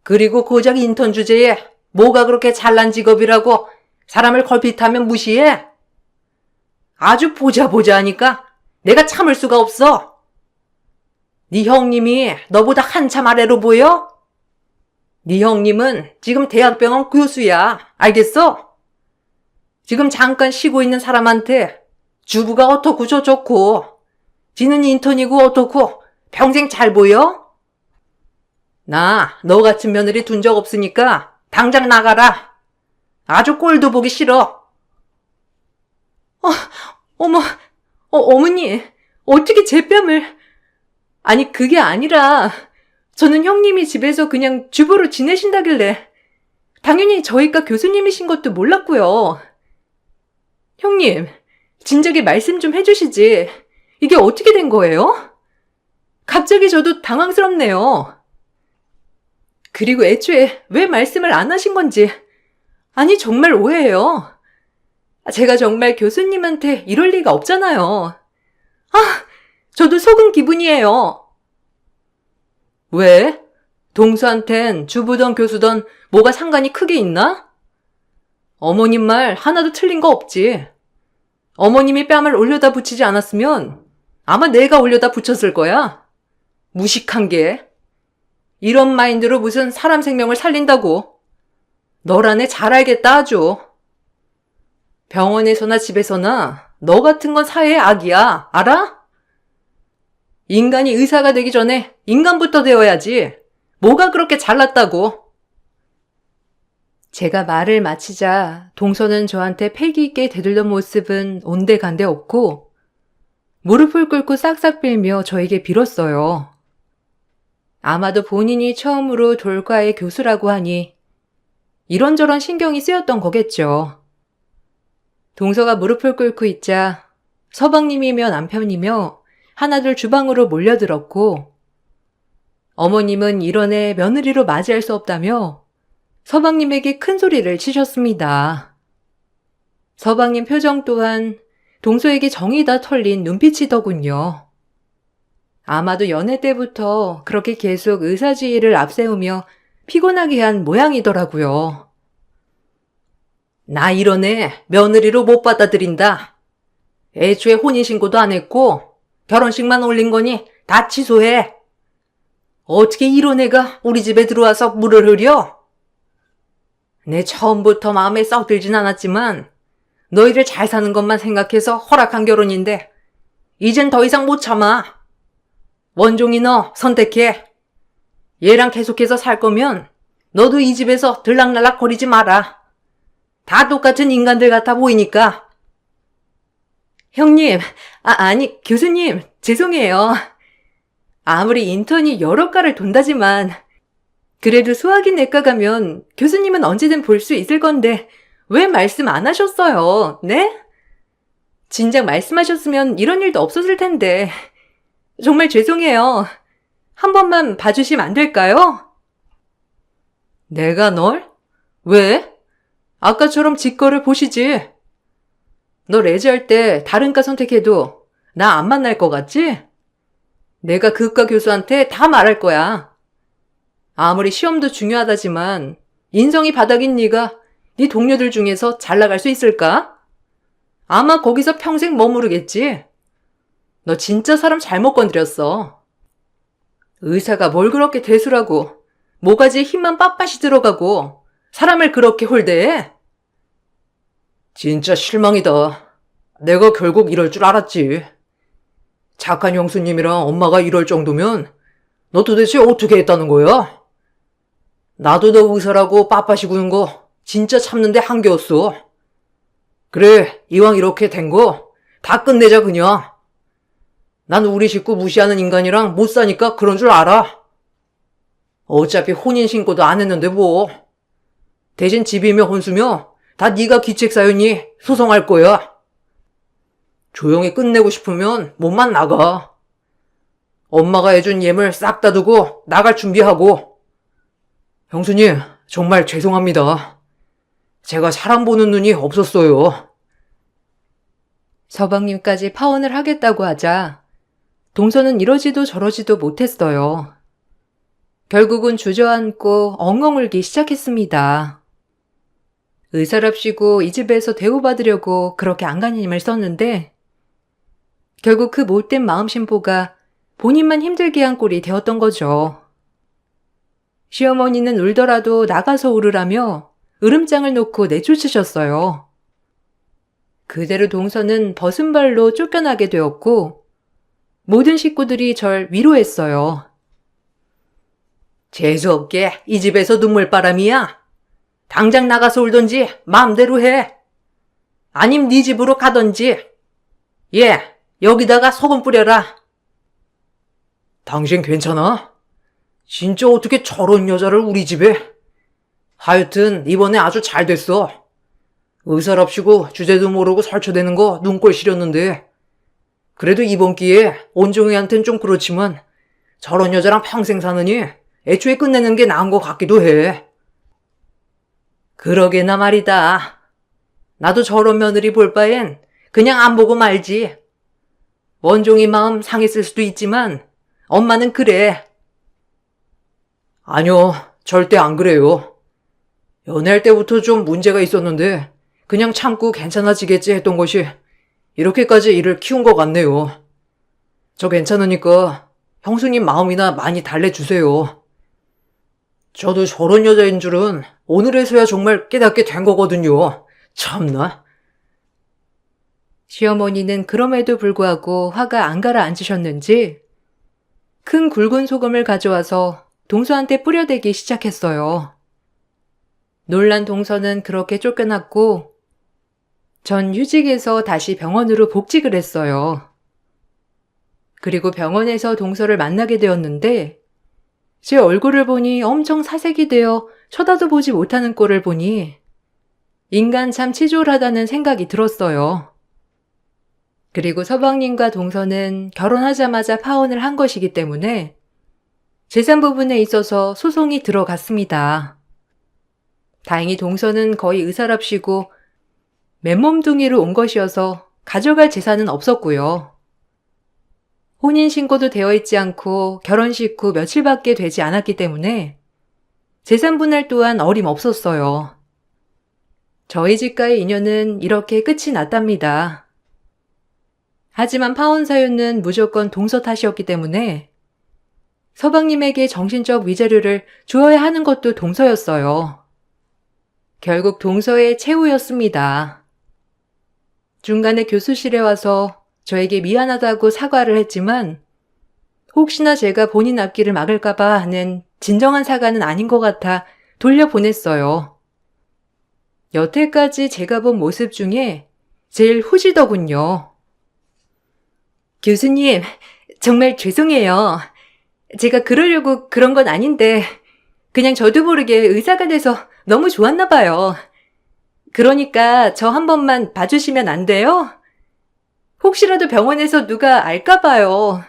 그리고 고작 인턴 주제에 뭐가 그렇게 잘난 직업이라고 사람을 걸핏하면 무시해? 아주 보자 하니까 내가 참을 수가 없어. 네 형님이 너보다 한참 아래로 보여? 네 형님은 지금 대학병원 교수야. 알겠어? 지금 잠깐 쉬고 있는 사람한테 주부가 어떻고 저쩌고 지는 인턴이고 어떻고 평생 잘 보여? 나 너 같은 며느리 둔 적 없으니까 당장 나가라. 아주 꼴도 보기 싫어. 어머니, 어떻게 제 뺨을... 아니, 그게 아니라 저는 형님이 집에서 그냥 주부로 지내신다길래 당연히 저희과 교수님이신 것도 몰랐고요. 형님, 진작에 말씀 좀 해주시지. 이게 어떻게 된 거예요? 갑자기 저도 당황스럽네요. 그리고 애초에 왜 말씀을 안 하신 건지, 아니 정말 오해해요. 제가 정말 교수님한테 이럴 리가 없잖아요. 저도 속은 기분이에요. 왜? 동수한텐 주부든 교수든 뭐가 상관이 크게 있나? 어머님 말 하나도 틀린 거 없지. 어머님이 뺨을 올려다 붙이지 않았으면 아마 내가 올려다 붙였을 거야. 무식한 게. 이런 마인드로 무슨 사람 생명을 살린다고. 너라네 잘 알겠다 아주. 병원에서나 집에서나 너 같은 건 사회의 악이야. 알아? 인간이 의사가 되기 전에 인간부터 되어야지. 뭐가 그렇게 잘났다고. 제가 말을 마치자 동서는 저한테 패기 있게 대들던 모습은 온데간데 없고 무릎을 꿇고 싹싹 빌며 저에게 빌었어요. 아마도 본인이 처음으로 돌과의 교수라고 하니 이런저런 신경이 쓰였던 거겠죠. 동서가 무릎을 꿇고 있자 서방님이며 남편이며 하나둘 주방으로 몰려들었고 어머님은 이런애 며느리로 맞이할 수 없다며 서방님에게 큰 소리를 치셨습니다. 서방님 표정 또한 동서에게 정이 다 털린 눈빛이더군요. 아마도 연애 때부터 그렇게 계속 의사지위를 앞세우며 피곤하게 한 모양이더라고요. 나 이런 애 며느리로 못 받아들인다. 애초에 혼인신고도 안 했고 결혼식만 올린 거니 다 취소해. 어떻게 이런 애가 우리 집에 들어와서 물을 흐려? 내 처음부터 마음에 썩 들진 않았지만 너희들 잘 사는 것만 생각해서 허락한 결혼인데 이젠 더 이상 못 참아. 원종이 너 선택해. 얘랑 계속해서 살 거면 너도 이 집에서 들락날락 거리지 마라. 다 똑같은 인간들 같아 보이니까. 형님, 아니, 교수님, 죄송해요. 아무리 인턴이 여러 과를 돈다지만, 그래도 수학인 내과 가면 교수님은 언제든 볼 수 있을 건데, 왜 말씀 안 하셨어요? 네? 진작 말씀하셨으면 이런 일도 없었을 텐데. 정말 죄송해요. 한 번만 봐주시면 안 될까요? 내가 널? 왜? 아까처럼 직거를 보시지. 너 레지할 때 다른 과 선택해도 나 안 만날 것 같지? 내가 그과 교수한테 다 말할 거야. 아무리 시험도 중요하다지만 인성이 바닥인 네가 네 동료들 중에서 잘 나갈 수 있을까? 아마 거기서 평생 머무르겠지. 너 진짜 사람 잘못 건드렸어. 의사가 뭘 그렇게 대수라고 모가지에 힘만 빳빳이 들어가고 사람을 그렇게 홀대해? 진짜 실망이다. 내가 결국 이럴 줄 알았지. 착한 형수님이랑 엄마가 이럴 정도면 너 도대체 어떻게 했다는 거야? 나도 너 의사라고 빳빳이 구는 거 진짜 참는데 한계였어. 그래, 이왕 이렇게 된 거 다 끝내자 그냥. 난 우리 식구 무시하는 인간이랑 못 사니까 그런 줄 알아. 어차피 혼인신고도 안 했는데 뭐. 대신 집이며 혼수며 다 네가 기책사유니 소송할 거야. 조용히 끝내고 싶으면 몸만 나가. 엄마가 해준 예물 싹 다 두고 나갈 준비하고. 형수님, 정말 죄송합니다. 제가 사람 보는 눈이 없었어요. 서방님까지 파혼을 하겠다고 하자 동서는 이러지도 저러지도 못했어요. 결국은 주저앉고 엉엉 울기 시작했습니다. 의사랍시고 이 집에서 대우받으려고 그렇게 안간힘을 힘을 썼는데 결국 그 못된 마음심보가 본인만 힘들게 한 꼴이 되었던 거죠. 시어머니는 울더라도 나가서 울으라며 으름장을 놓고 내쫓으셨어요. 그대로 동서는 벗은 발로 쫓겨나게 되었고 모든 식구들이 절 위로했어요. 재수없게 이 집에서 눈물바람이야. 당장 나가서 울던지 마음대로 해. 아님 네 집으로 가던지. 예, 여기다가 소금 뿌려라. 당신 괜찮아? 진짜 어떻게 저런 여자를 우리 집에? 하여튼 이번에 아주 잘 됐어. 의사랍시고 주제도 모르고 설쳐대는 거 눈꼴 시렸는데 그래도 이번 기회에 온종이한텐 좀 그렇지만 저런 여자랑 평생 사느니 애초에 끝내는 게 나은 것 같기도 해. 그러게나 말이다. 나도 저런 며느리 볼 바엔 그냥 안 보고 말지. 원종이 마음 상했을 수도 있지만 엄마는 그래. 아니요, 절대 안 그래요. 연애할 때부터 좀 문제가 있었는데 그냥 참고 괜찮아지겠지 했던 것이 이렇게까지 일을 키운 것 같네요. 저 괜찮으니까 형수님 마음이나 많이 달래주세요. 저도 저런 여자인 줄은 오늘에서야 정말 깨닫게 된 거거든요. 참나. 시어머니는 그럼에도 불구하고 화가 안 가라앉으셨는지 큰 굵은 소금을 가져와서 동서한테 뿌려대기 시작했어요. 놀란 동서는 그렇게 쫓겨났고 전 휴직해서 다시 병원으로 복직을 했어요. 그리고 병원에서 동서를 만나게 되었는데 제 얼굴을 보니 엄청 사색이 되어 쳐다도 보지 못하는 꼴을 보니 인간 참 치졸하다는 생각이 들었어요. 그리고 서방님과 동서는 결혼하자마자 파혼을 한 것이기 때문에 재산 부분에 있어서 소송이 들어갔습니다. 다행히 동서는 거의 의사랍시고 맨몸뚱이로 온 것이어서 가져갈 재산은 없었고요. 혼인신고도 되어 있지 않고 결혼식 후 며칠밖에 되지 않았기 때문에 재산 분할 또한 어림없었어요. 저희 집과의 인연은 이렇게 끝이 났답니다. 하지만 파혼 사유는 무조건 동서 탓이었기 때문에 서방님에게 정신적 위자료를 주어야 하는 것도 동서였어요. 결국 동서의 최후였습니다. 중간에 교수실에 와서 저에게 미안하다고 사과를 했지만 혹시나 제가 본인 앞길을 막을까봐 하는 진정한 사과는 아닌 것 같아 돌려보냈어요. 여태까지 제가 본 모습 중에 제일 후지더군요. 교수님, 정말 죄송해요. 제가 그러려고 그런 건 아닌데 그냥 저도 모르게 의사가 돼서 너무 좋았나 봐요. 그러니까 저 한 번만 봐주시면 안 돼요? 혹시라도 병원에서 누가 알까 봐요.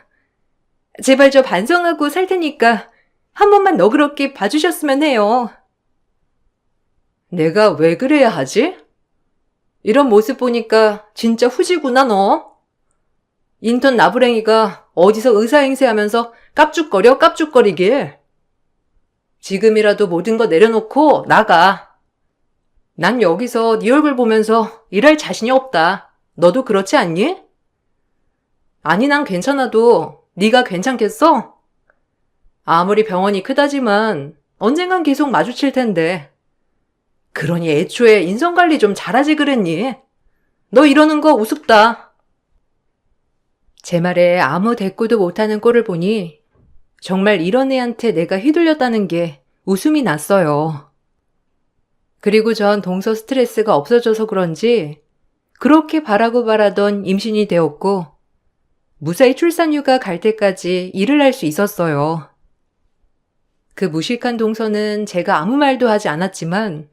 제발 저 반성하고 살 테니까 한 번만 너그럽게 봐주셨으면 해요. 내가 왜 그래야 하지? 이런 모습 보니까 진짜 후지구나, 너. 인턴 나부랭이가 어디서 의사 행세하면서 깝죽거리길. 지금이라도 모든 거 내려놓고 나가. 난 여기서 네 얼굴 보면서 일할 자신이 없다. 너도 그렇지 않니? 아니, 난 괜찮아도 네가 괜찮겠어? 아무리 병원이 크다지만 언젠간 계속 마주칠 텐데. 그러니 애초에 인성관리 좀 잘하지 그랬니? 너 이러는 거 우습다. 제 말에 아무 대꾸도 못하는 꼴을 보니 정말 이런 애한테 내가 휘둘렸다는 게 웃음이 났어요. 그리고 전 동서 스트레스가 없어져서 그런지 그렇게 바라고 바라던 임신이 되었고 무사히 출산휴가 갈 때까지 일을 할 수 있었어요. 그 무식한 동서는 제가 아무 말도 하지 않았지만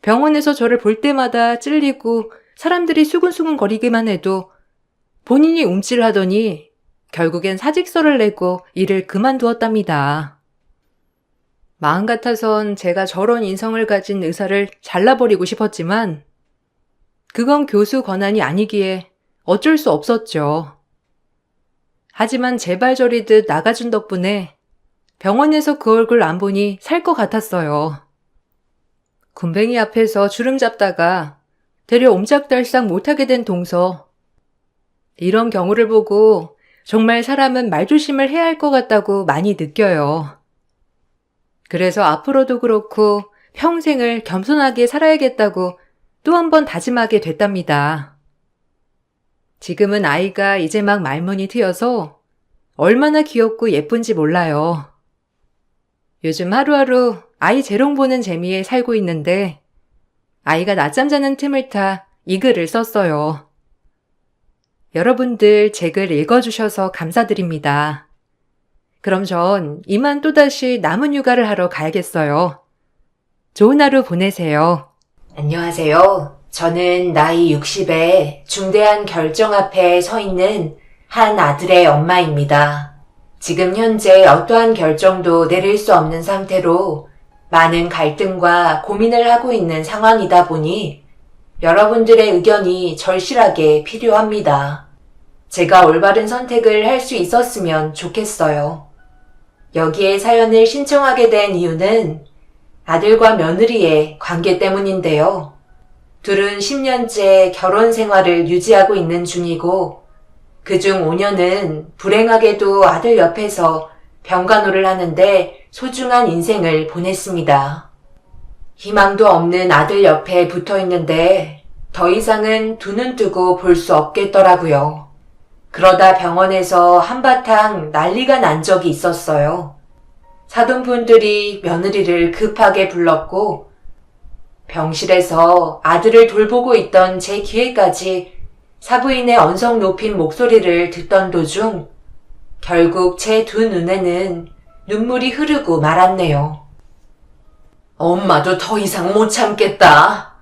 병원에서 저를 볼 때마다 찔리고 사람들이 수근수근 거리기만 해도 본인이 움찔하더니 결국엔 사직서를 내고 일을 그만두었답니다. 마음 같아선 제가 저런 인성을 가진 의사를 잘라버리고 싶었지만 그건 교수 권한이 아니기에 어쩔 수 없었죠. 하지만 제발저리듯 나가준 덕분에 병원에서 그 얼굴 안 보니 살 것 같았어요. 군뱅이 앞에서 주름 잡다가 되려 옴짝달싹 못하게 된 동서. 이런 경우를 보고 정말 사람은 말조심을 해야 할 것 같다고 많이 느껴요. 그래서 앞으로도 그렇고 평생을 겸손하게 살아야겠다고 또 한 번 다짐하게 됐답니다. 지금은 아이가 이제 막 말문이 트여서 얼마나 귀엽고 예쁜지 몰라요. 요즘 하루하루 아이 재롱 보는 재미에 살고 있는데 아이가 낮잠 자는 틈을 타 이 글을 썼어요. 여러분들 제 글 읽어주셔서 감사드립니다. 그럼 전 이만 또다시 남은 휴가를 하러 가야겠어요. 좋은 하루 보내세요. 안녕하세요. 저는 나이 60에 중대한 결정 앞에 서 있는 한 아들의 엄마입니다. 지금 현재 어떠한 결정도 내릴 수 없는 상태로 많은 갈등과 고민을 하고 있는 상황이다 보니 여러분들의 의견이 절실하게 필요합니다. 제가 올바른 선택을 할 수 있었으면 좋겠어요. 여기에 사연을 신청하게 된 이유는 아들과 며느리의 관계 때문인데요. 둘은 10년째 결혼 생활을 유지하고 있는 중이고 그중 5년은 불행하게도 아들 옆에서 병간호를 하는데 소중한 인생을 보냈습니다. 희망도 없는 아들 옆에 붙어 있는데 더 이상은 두 눈 뜨고 볼 수 없겠더라고요. 그러다 병원에서 한바탕 난리가 난 적이 있었어요. 사돈분들이 며느리를 급하게 불렀고 병실에서 아들을 돌보고 있던 제 귀에까지 사부인의 언성 높인 목소리를 듣던 도중 결국 제 두 눈에는 눈물이 흐르고 말았네요. 엄마도 더 이상 못 참겠다.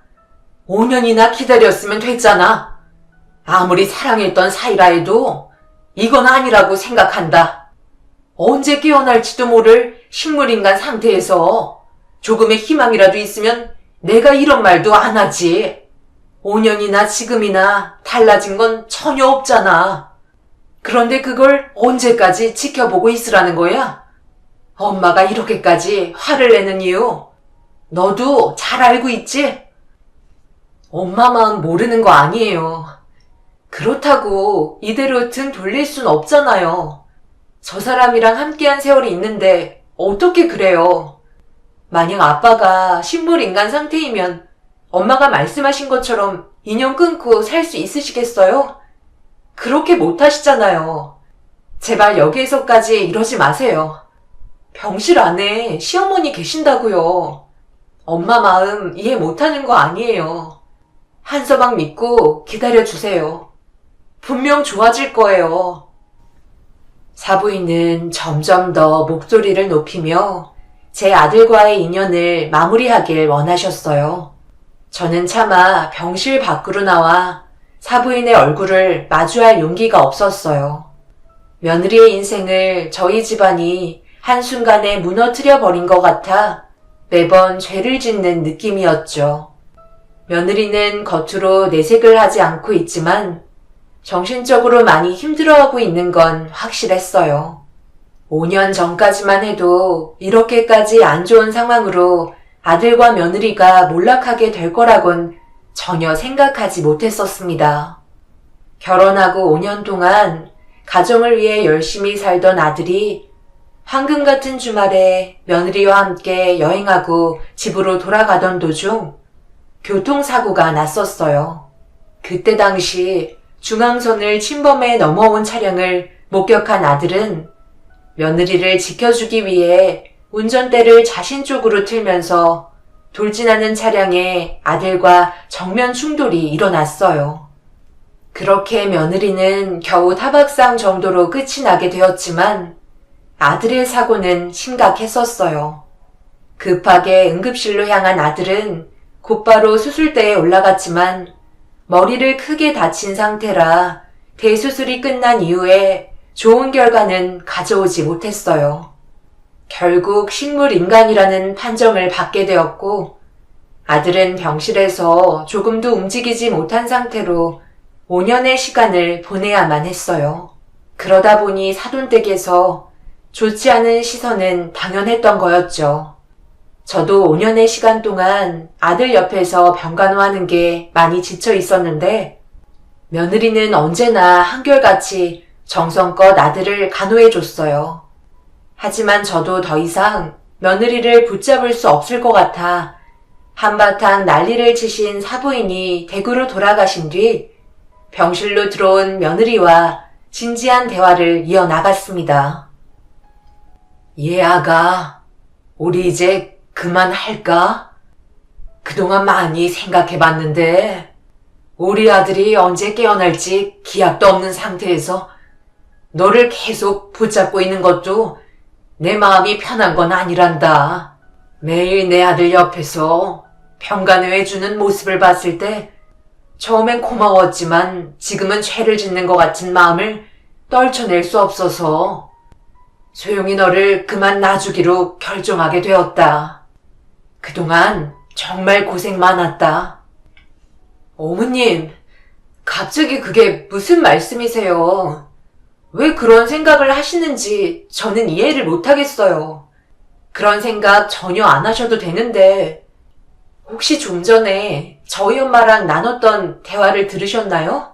5년이나 기다렸으면 됐잖아. 아무리 사랑했던 사이라 해도 이건 아니라고 생각한다. 언제 깨어날지도 모를 식물인간 상태에서 조금의 희망이라도 있으면 내가 이런 말도 안 하지. 5년이나 지금이나 달라진 건 전혀 없잖아. 그런데 그걸 언제까지 지켜보고 있으라는 거야? 엄마가 이렇게까지 화를 내는 이유 너도 잘 알고 있지? 엄마 마음 모르는 거 아니에요. 그렇다고 이대로 등 돌릴 순 없잖아요. 저 사람이랑 함께한 세월이 있는데 어떻게 그래요? 만약 아빠가 식물인간 상태이면 엄마가 말씀하신 것처럼 인연 끊고 살 수 있으시겠어요? 그렇게 못하시잖아요. 제발 여기에서까지 이러지 마세요. 병실 안에 시어머니 계신다고요. 엄마 마음 이해 못하는 거 아니에요. 한 서방 믿고 기다려주세요. 분명 좋아질 거예요. 사부인은 점점 더 목소리를 높이며 제 아들과의 인연을 마무리하길 원하셨어요. 저는 차마 병실 밖으로 나와 사부인의 얼굴을 마주할 용기가 없었어요. 며느리의 인생을 저희 집안이 한순간에 무너뜨려 버린 것 같아 매번 죄를 짓는 느낌이었죠. 며느리는 겉으로 내색을 하지 않고 있지만 정신적으로 많이 힘들어하고 있는 건 확실했어요. 5년 전까지만 해도 이렇게까지 안 좋은 상황으로 아들과 며느리가 몰락하게 될 거라곤 전혀 생각하지 못했었습니다. 결혼하고 5년 동안 가정을 위해 열심히 살던 아들이 황금 같은 주말에 며느리와 함께 여행하고 집으로 돌아가던 도중 교통사고가 났었어요. 그때 당시 중앙선을 침범해 넘어온 차량을 목격한 아들은 며느리를 지켜주기 위해 운전대를 자신 쪽으로 틀면서 돌진하는 차량에 아들과 정면 충돌이 일어났어요. 그렇게 며느리는 겨우 타박상 정도로 끝이 나게 되었지만 아들의 사고는 심각했었어요. 급하게 응급실로 향한 아들은 곧바로 수술대에 올라갔지만 머리를 크게 다친 상태라 대수술이 끝난 이후에 좋은 결과는 가져오지 못했어요. 결국 식물인간이라는 판정을 받게 되었고 아들은 병실에서 조금도 움직이지 못한 상태로 5년의 시간을 보내야만 했어요. 그러다 보니 사돈댁에서 좋지 않은 시선은 당연했던 거였죠. 저도 5년의 시간 동안 아들 옆에서 병간호하는 게 많이 지쳐 있었는데 며느리는 언제나 한결같이 정성껏 아들을 간호해줬어요. 하지만 저도 더 이상 며느리를 붙잡을 수 없을 것 같아 한바탕 난리를 치신 사부인이 댁으로 돌아가신 뒤 병실로 들어온 며느리와 진지한 대화를 이어나갔습니다. 예, 아가, 우리 이제 그만할까? 그동안 많이 생각해봤는데 우리 아들이 언제 깨어날지 기약도 없는 상태에서 너를 계속 붙잡고 있는 것도 내 마음이 편한 건 아니란다. 매일 내 아들 옆에서 평간호해주는 모습을 봤을 때 처음엔 고마웠지만 지금은 죄를 짓는 것 같은 마음을 떨쳐낼 수 없어서 소용이 너를 그만 놔주기로 결정하게 되었다. 그동안 정말 고생 많았다. 어머님, 갑자기 그게 무슨 말씀이세요? 왜 그런 생각을 하시는지 저는 이해를 못하겠어요. 그런 생각 전혀 안 하셔도 되는데 혹시 좀 전에 저희 엄마랑 나눴던 대화를 들으셨나요?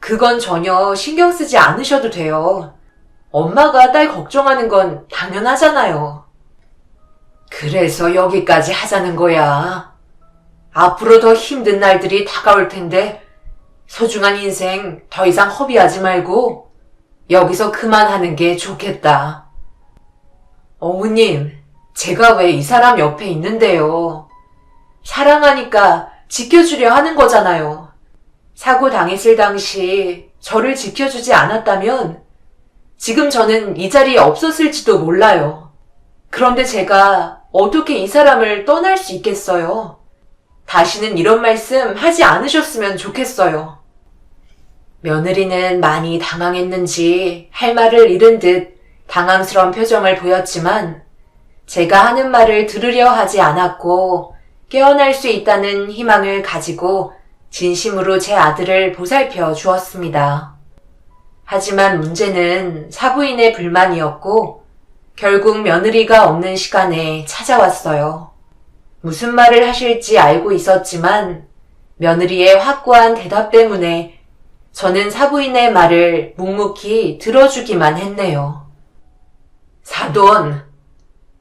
그건 전혀 신경 쓰지 않으셔도 돼요. 엄마가 딸 걱정하는 건 당연하잖아요. 그래서 여기까지 하자는 거야. 앞으로 더 힘든 날들이 다가올 텐데 소중한 인생 더 이상 허비하지 말고 여기서 그만하는 게 좋겠다. 어머님, 제가 왜 이 사람 옆에 있는데요? 사랑하니까 지켜주려 하는 거잖아요. 사고 당했을 당시 저를 지켜주지 않았다면 지금 저는 이 자리에 없었을지도 몰라요. 그런데 제가 어떻게 이 사람을 떠날 수 있겠어요? 다시는 이런 말씀 하지 않으셨으면 좋겠어요. 며느리는 많이 당황했는지 할 말을 잃은 듯 당황스러운 표정을 보였지만 제가 하는 말을 들으려 하지 않았고 깨어날 수 있다는 희망을 가지고 진심으로 제 아들을 보살펴 주었습니다. 하지만 문제는 사부인의 불만이었고 결국 며느리가 없는 시간에 찾아왔어요. 무슨 말을 하실지 알고 있었지만 며느리의 확고한 대답 때문에 저는 사부인의 말을 묵묵히 들어주기만 했네요. 사돈,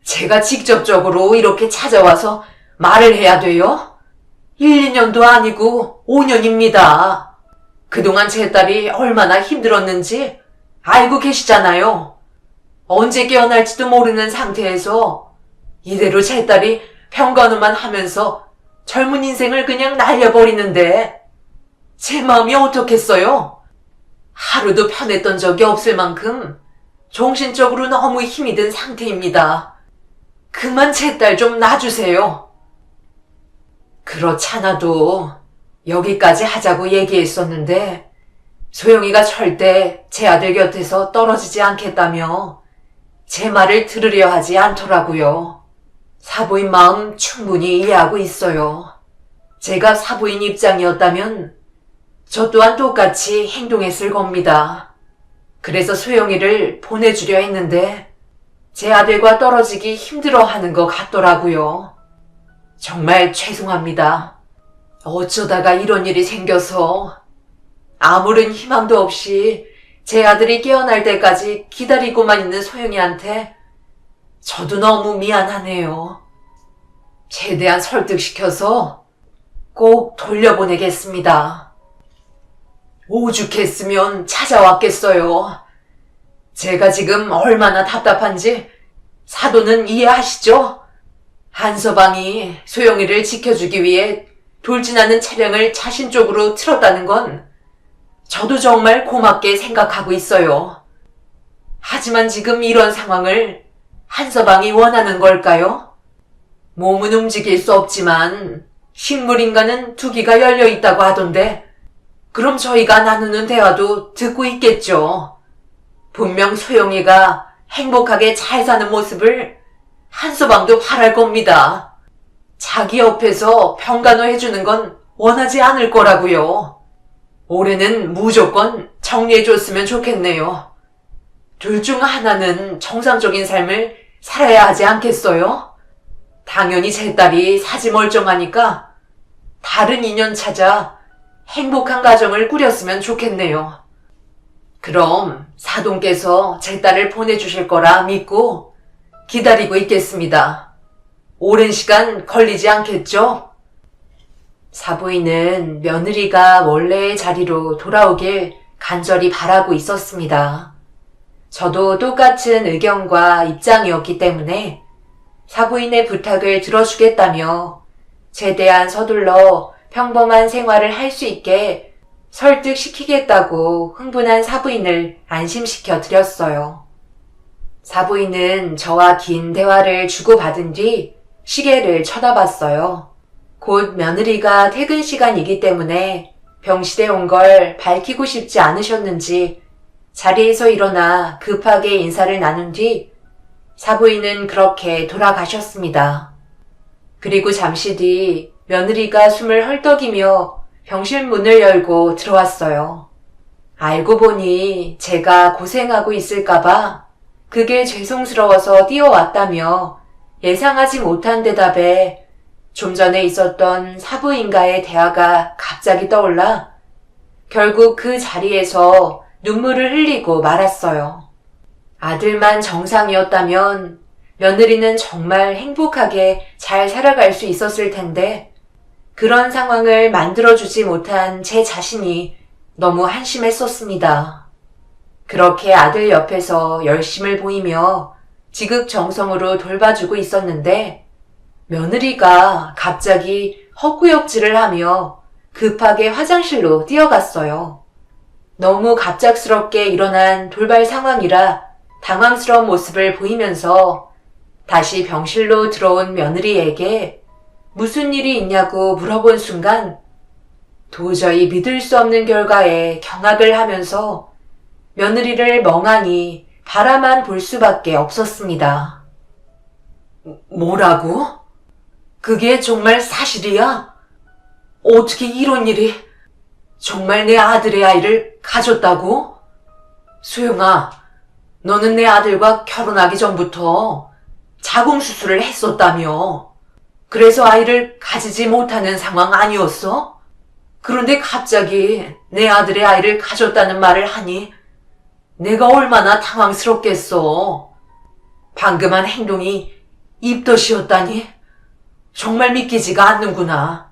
제가 직접적으로 이렇게 찾아와서 말을 해야 돼요? 1, 2년도 아니고 5년입니다. 그동안 제 딸이 얼마나 힘들었는지 알고 계시잖아요. 언제 깨어날지도 모르는 상태에서 이대로 제 딸이 평간호만 하면서 젊은 인생을 그냥 날려버리는데 제 마음이 어떻겠어요? 하루도 편했던 적이 없을 만큼 정신적으로 너무 힘이 든 상태입니다. 그만 제 딸 좀 놔주세요. 그렇잖아도 여기까지 하자고 얘기했었는데 소영이가 절대 제 아들 곁에서 떨어지지 않겠다며 제 말을 들으려 하지 않더라고요. 사부인 마음 충분히 이해하고 있어요. 제가 사부인 입장이었다면 저 또한 똑같이 행동했을 겁니다. 그래서 소영이를 보내주려 했는데 제 아들과 떨어지기 힘들어하는 것 같더라고요. 정말 죄송합니다. 어쩌다가 이런 일이 생겨서 아무런 희망도 없이 제 아들이 깨어날 때까지 기다리고만 있는 소영이한테 저도 너무 미안하네요. 최대한 설득시켜서 꼭 돌려보내겠습니다. 오죽했으면 찾아왔겠어요. 제가 지금 얼마나 답답한지 사돈은 이해하시죠? 한서방이 소영이를 지켜주기 위해 돌진하는 차량을 자신 쪽으로 틀었다는 건 저도 정말 고맙게 생각하고 있어요. 하지만 지금 이런 상황을 한서방이 원하는 걸까요? 몸은 움직일 수 없지만 식물인간은 두 귀가 열려 있다고 하던데 그럼 저희가 나누는 대화도 듣고 있겠죠. 분명 소영이가 행복하게 잘 사는 모습을 한서방도 바랄 겁니다. 자기 옆에서 평간호 해주는 건 원하지 않을 거라고요. 올해는 무조건 정리해줬으면 좋겠네요. 둘 중 하나는 정상적인 삶을 살아야 하지 않겠어요? 당연히 제 딸이 사지 멀쩡하니까 다른 인연 찾아 행복한 가정을 꾸렸으면 좋겠네요. 그럼 사돈께서 제 딸을 보내주실 거라 믿고 기다리고 있겠습니다. 오랜 시간 걸리지 않겠죠? 사부인은 며느리가 원래의 자리로 돌아오길 간절히 바라고 있었습니다. 저도 똑같은 의견과 입장이었기 때문에 사부인의 부탁을 들어주겠다며 최대한 서둘러 평범한 생활을 할 수 있게 설득시키겠다고 흥분한 사부인을 안심시켜 드렸어요. 사부인은 저와 긴 대화를 주고받은 뒤 시계를 쳐다봤어요. 곧 며느리가 퇴근 시간이기 때문에 병실에 온 걸 밝히고 싶지 않으셨는지 자리에서 일어나 급하게 인사를 나눈 뒤 사부인은 그렇게 돌아가셨습니다. 그리고 잠시 뒤 며느리가 숨을 헐떡이며 병실 문을 열고 들어왔어요. 알고 보니 제가 고생하고 있을까봐 그게 죄송스러워서 뛰어왔다며 예상하지 못한 대답에 좀 전에 있었던 사부인과의 대화가 갑자기 떠올라 결국 그 자리에서 눈물을 흘리고 말았어요. 아들만 정상이었다면 며느리는 정말 행복하게 잘 살아갈 수 있었을 텐데 그런 상황을 만들어주지 못한 제 자신이 너무 한심했었습니다. 그렇게 아들 옆에서 열심을 보이며 지극정성으로 돌봐주고 있었는데 며느리가 갑자기 헛구역질을 하며 급하게 화장실로 뛰어갔어요. 너무 갑작스럽게 일어난 돌발 상황이라 당황스러운 모습을 보이면서 다시 병실로 들어온 며느리에게 무슨 일이 있냐고 물어본 순간 도저히 믿을 수 없는 결과에 경악을 하면서 며느리를 멍하니 바라만 볼 수밖에 없었습니다. 뭐라고? 그게 정말 사실이야? 어떻게 이런 일이? 정말 내 아들의 아이를 가졌다고? 소영아, 너는 내 아들과 결혼하기 전부터 자궁수술을 했었다며. 그래서 아이를 가지지 못하는 상황 아니었어? 그런데 갑자기 내 아들의 아이를 가졌다는 말을 하니 내가 얼마나 당황스럽겠어. 방금 한 행동이 입덧이었다니 정말 믿기지가 않는구나.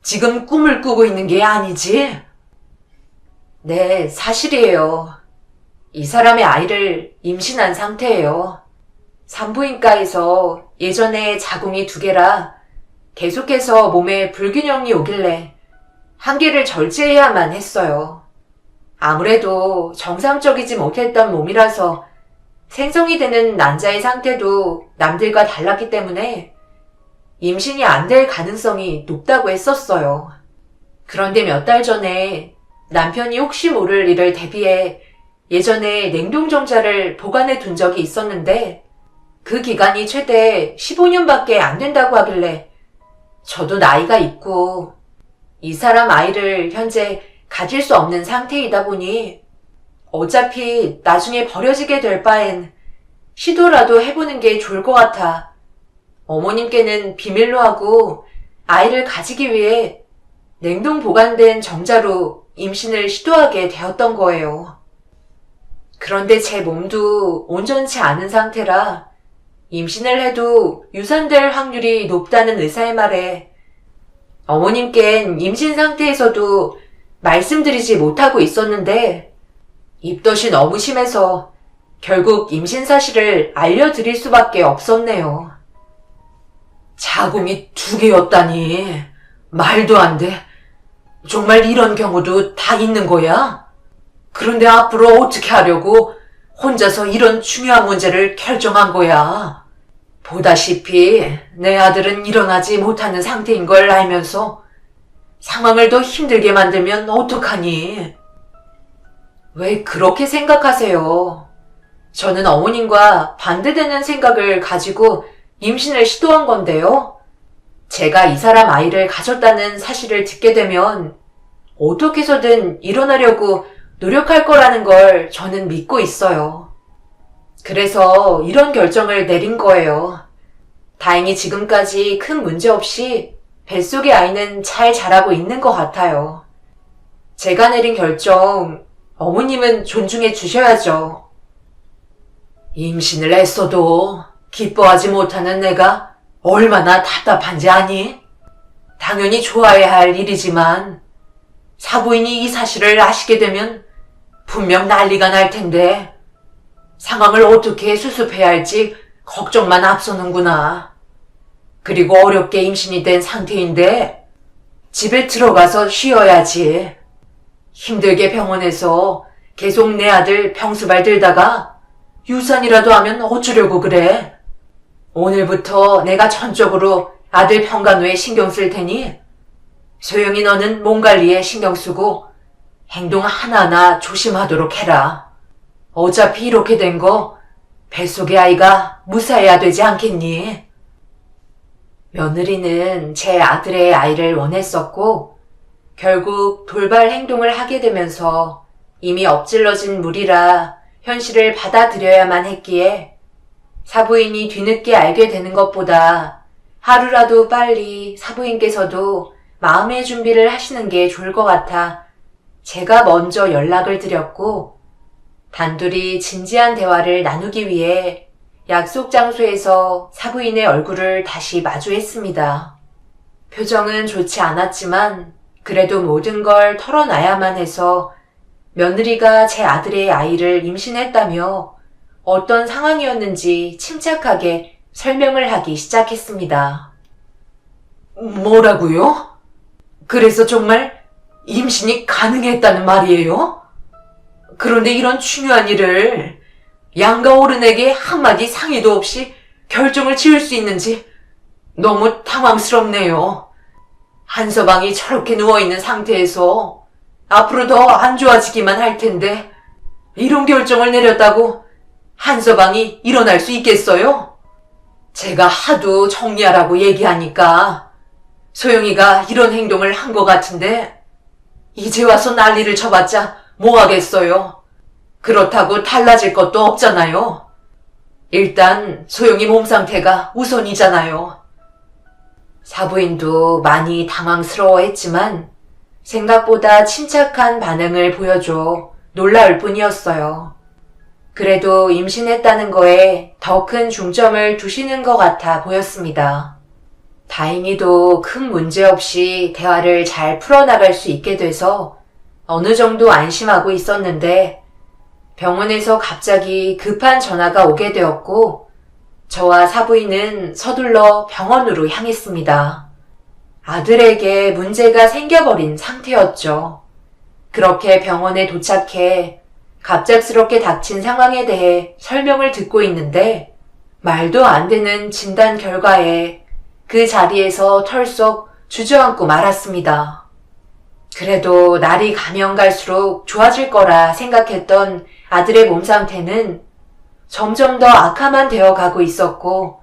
지금 꿈을 꾸고 있는 게 아니지? 네, 사실이에요. 이 사람의 아이를 임신한 상태예요. 산부인과에서 예전에 자궁이 2개라 계속해서 몸에 불균형이 오길래 한 개를 절제해야만 했어요. 아무래도 정상적이지 못했던 몸이라서 생성이 되는 난자의 상태도 남들과 달랐기 때문에 임신이 안 될 가능성이 높다고 했었어요. 그런데 몇 달 전에 남편이 혹시 모를 일을 대비해 예전에 냉동정자를 보관해 둔 적이 있었는데 그 기간이 최대 15년밖에 안 된다고 하길래 저도 나이가 있고 이 사람 아이를 현재 가질 수 없는 상태이다 보니 어차피 나중에 버려지게 될 바엔 시도라도 해보는 게 좋을 것 같아 어머님께는 비밀로 하고 아이를 가지기 위해 냉동 보관된 정자로 임신을 시도하게 되었던 거예요. 그런데 제 몸도 온전치 않은 상태라 임신을 해도 유산될 확률이 높다는 의사의 말에 어머님께는 임신 상태에서도 말씀드리지 못하고 있었는데 입덧이 너무 심해서 결국 임신 사실을 알려드릴 수밖에 없었네요. 자궁이 2개였다니 말도 안 돼. 정말 이런 경우도 다 있는 거야? 그런데 앞으로 어떻게 하려고 혼자서 이런 중요한 문제를 결정한 거야? 보다시피 내 아들은 일어나지 못하는 상태인 걸 알면서 상황을 더 힘들게 만들면 어떡하니? 왜 그렇게 생각하세요? 저는 어머님과 반대되는 생각을 가지고 임신을 시도한 건데요. 제가 이 사람 아이를 가졌다는 사실을 듣게 되면 어떻게 해서든 일어나려고 노력할 거라는 걸 저는 믿고 있어요. 그래서 이런 결정을 내린 거예요. 다행히 지금까지 큰 문제 없이 뱃속의 아이는 잘 자라고 있는 것 같아요. 제가 내린 결정, 어머님은 존중해 주셔야죠. 임신을 했어도 기뻐하지 못하는 내가 얼마나 답답한지 아니? 당연히 좋아해야 할 일이지만 사부인이 이 사실을 아시게 되면 분명 난리가 날 텐데 상황을 어떻게 수습해야 할지 걱정만 앞서는구나. 그리고 어렵게 임신이 된 상태인데 집에 들어가서 쉬어야지. 힘들게 병원에서 계속 내 아들 병수발 들다가 유산이라도 하면 어쩌려고 그래. 오늘부터 내가 전적으로 아들 평간호에 신경 쓸 테니 소영이 너는 몸 관리에 신경 쓰고 행동 하나하나 조심하도록 해라. 어차피 이렇게 된 거 뱃속의 아이가 무사해야 되지 않겠니? 며느리는 제 아들의 아이를 원했었고 결국 돌발 행동을 하게 되면서 이미 엎질러진 물이라 현실을 받아들여야만 했기에 사부인이 뒤늦게 알게 되는 것보다 하루라도 빨리 사부인께서도 마음의 준비를 하시는 게 좋을 것 같아 제가 먼저 연락을 드렸고 단둘이 진지한 대화를 나누기 위해 약속 장소에서 사부인의 얼굴을 다시 마주했습니다. 표정은 좋지 않았지만 그래도 모든 걸 털어놔야만 해서 며느리가 제 아들의 아이를 임신했다며 어떤 상황이었는지 침착하게 설명을 하기 시작했습니다. 뭐라고요? 그래서 정말 임신이 가능했다는 말이에요? 그런데 이런 중요한 일을 양가 어른에게 한마디 상의도 없이 결정을 지을 수 있는지 너무 당황스럽네요. 한서방이 저렇게 누워있는 상태에서 앞으로 더 안 좋아지기만 할 텐데 이런 결정을 내렸다고 한서방이 일어날 수 있겠어요? 제가 하도 정리하라고 얘기하니까 소영이가 이런 행동을 한 것 같은데 이제 와서 난리를 쳐봤자 뭐 하겠어요. 그렇다고 달라질 것도 없잖아요. 일단 소영이 몸 상태가 우선이잖아요. 사부인도 많이 당황스러워했지만 생각보다 침착한 반응을 보여줘 놀라울 뿐이었어요. 그래도 임신했다는 거에 더 큰 중점을 두시는 것 같아 보였습니다. 다행히도 큰 문제 없이 대화를 잘 풀어나갈 수 있게 돼서 어느 정도 안심하고 있었는데 병원에서 갑자기 급한 전화가 오게 되었고 저와 사부인은 서둘러 병원으로 향했습니다. 아들에게 문제가 생겨버린 상태였죠. 그렇게 병원에 도착해 갑작스럽게 닥친 상황에 대해 설명을 듣고 있는데 말도 안 되는 진단 결과에 그 자리에서 털썩 주저앉고 말았습니다. 그래도 날이 가면 갈수록 좋아질 거라 생각했던 아들의 몸 상태는 점점 더 악화만 되어 가고 있었고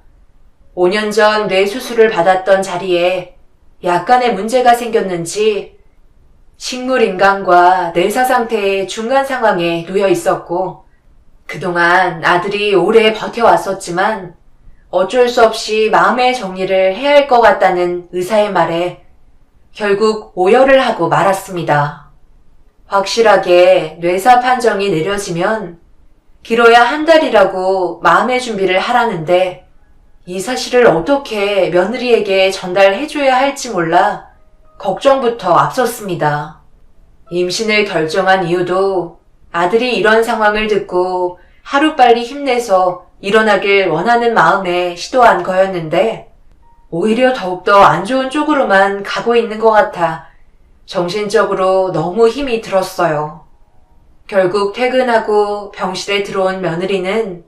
5년 전 뇌 수술을 받았던 자리에 약간의 문제가 생겼는지 식물인간과 뇌사 상태의 중간 상황에 놓여 있었고 그동안 아들이 오래 버텨왔었지만 어쩔 수 없이 마음의 정리를 해야 할 것 같다는 의사의 말에 결국 오열을 하고 말았습니다. 확실하게 뇌사 판정이 내려지면 길어야 한 달이라고 마음의 준비를 하라는데 이 사실을 어떻게 며느리에게 전달해줘야 할지 몰라 걱정부터 앞섰습니다. 임신을 결정한 이유도 아들이 이런 상황을 듣고 하루빨리 힘내서 일어나길 원하는 마음에 시도한 거였는데 오히려 더욱더 안 좋은 쪽으로만 가고 있는 것 같아 정신적으로 너무 힘이 들었어요. 결국 퇴근하고 병실에 들어온 며느리는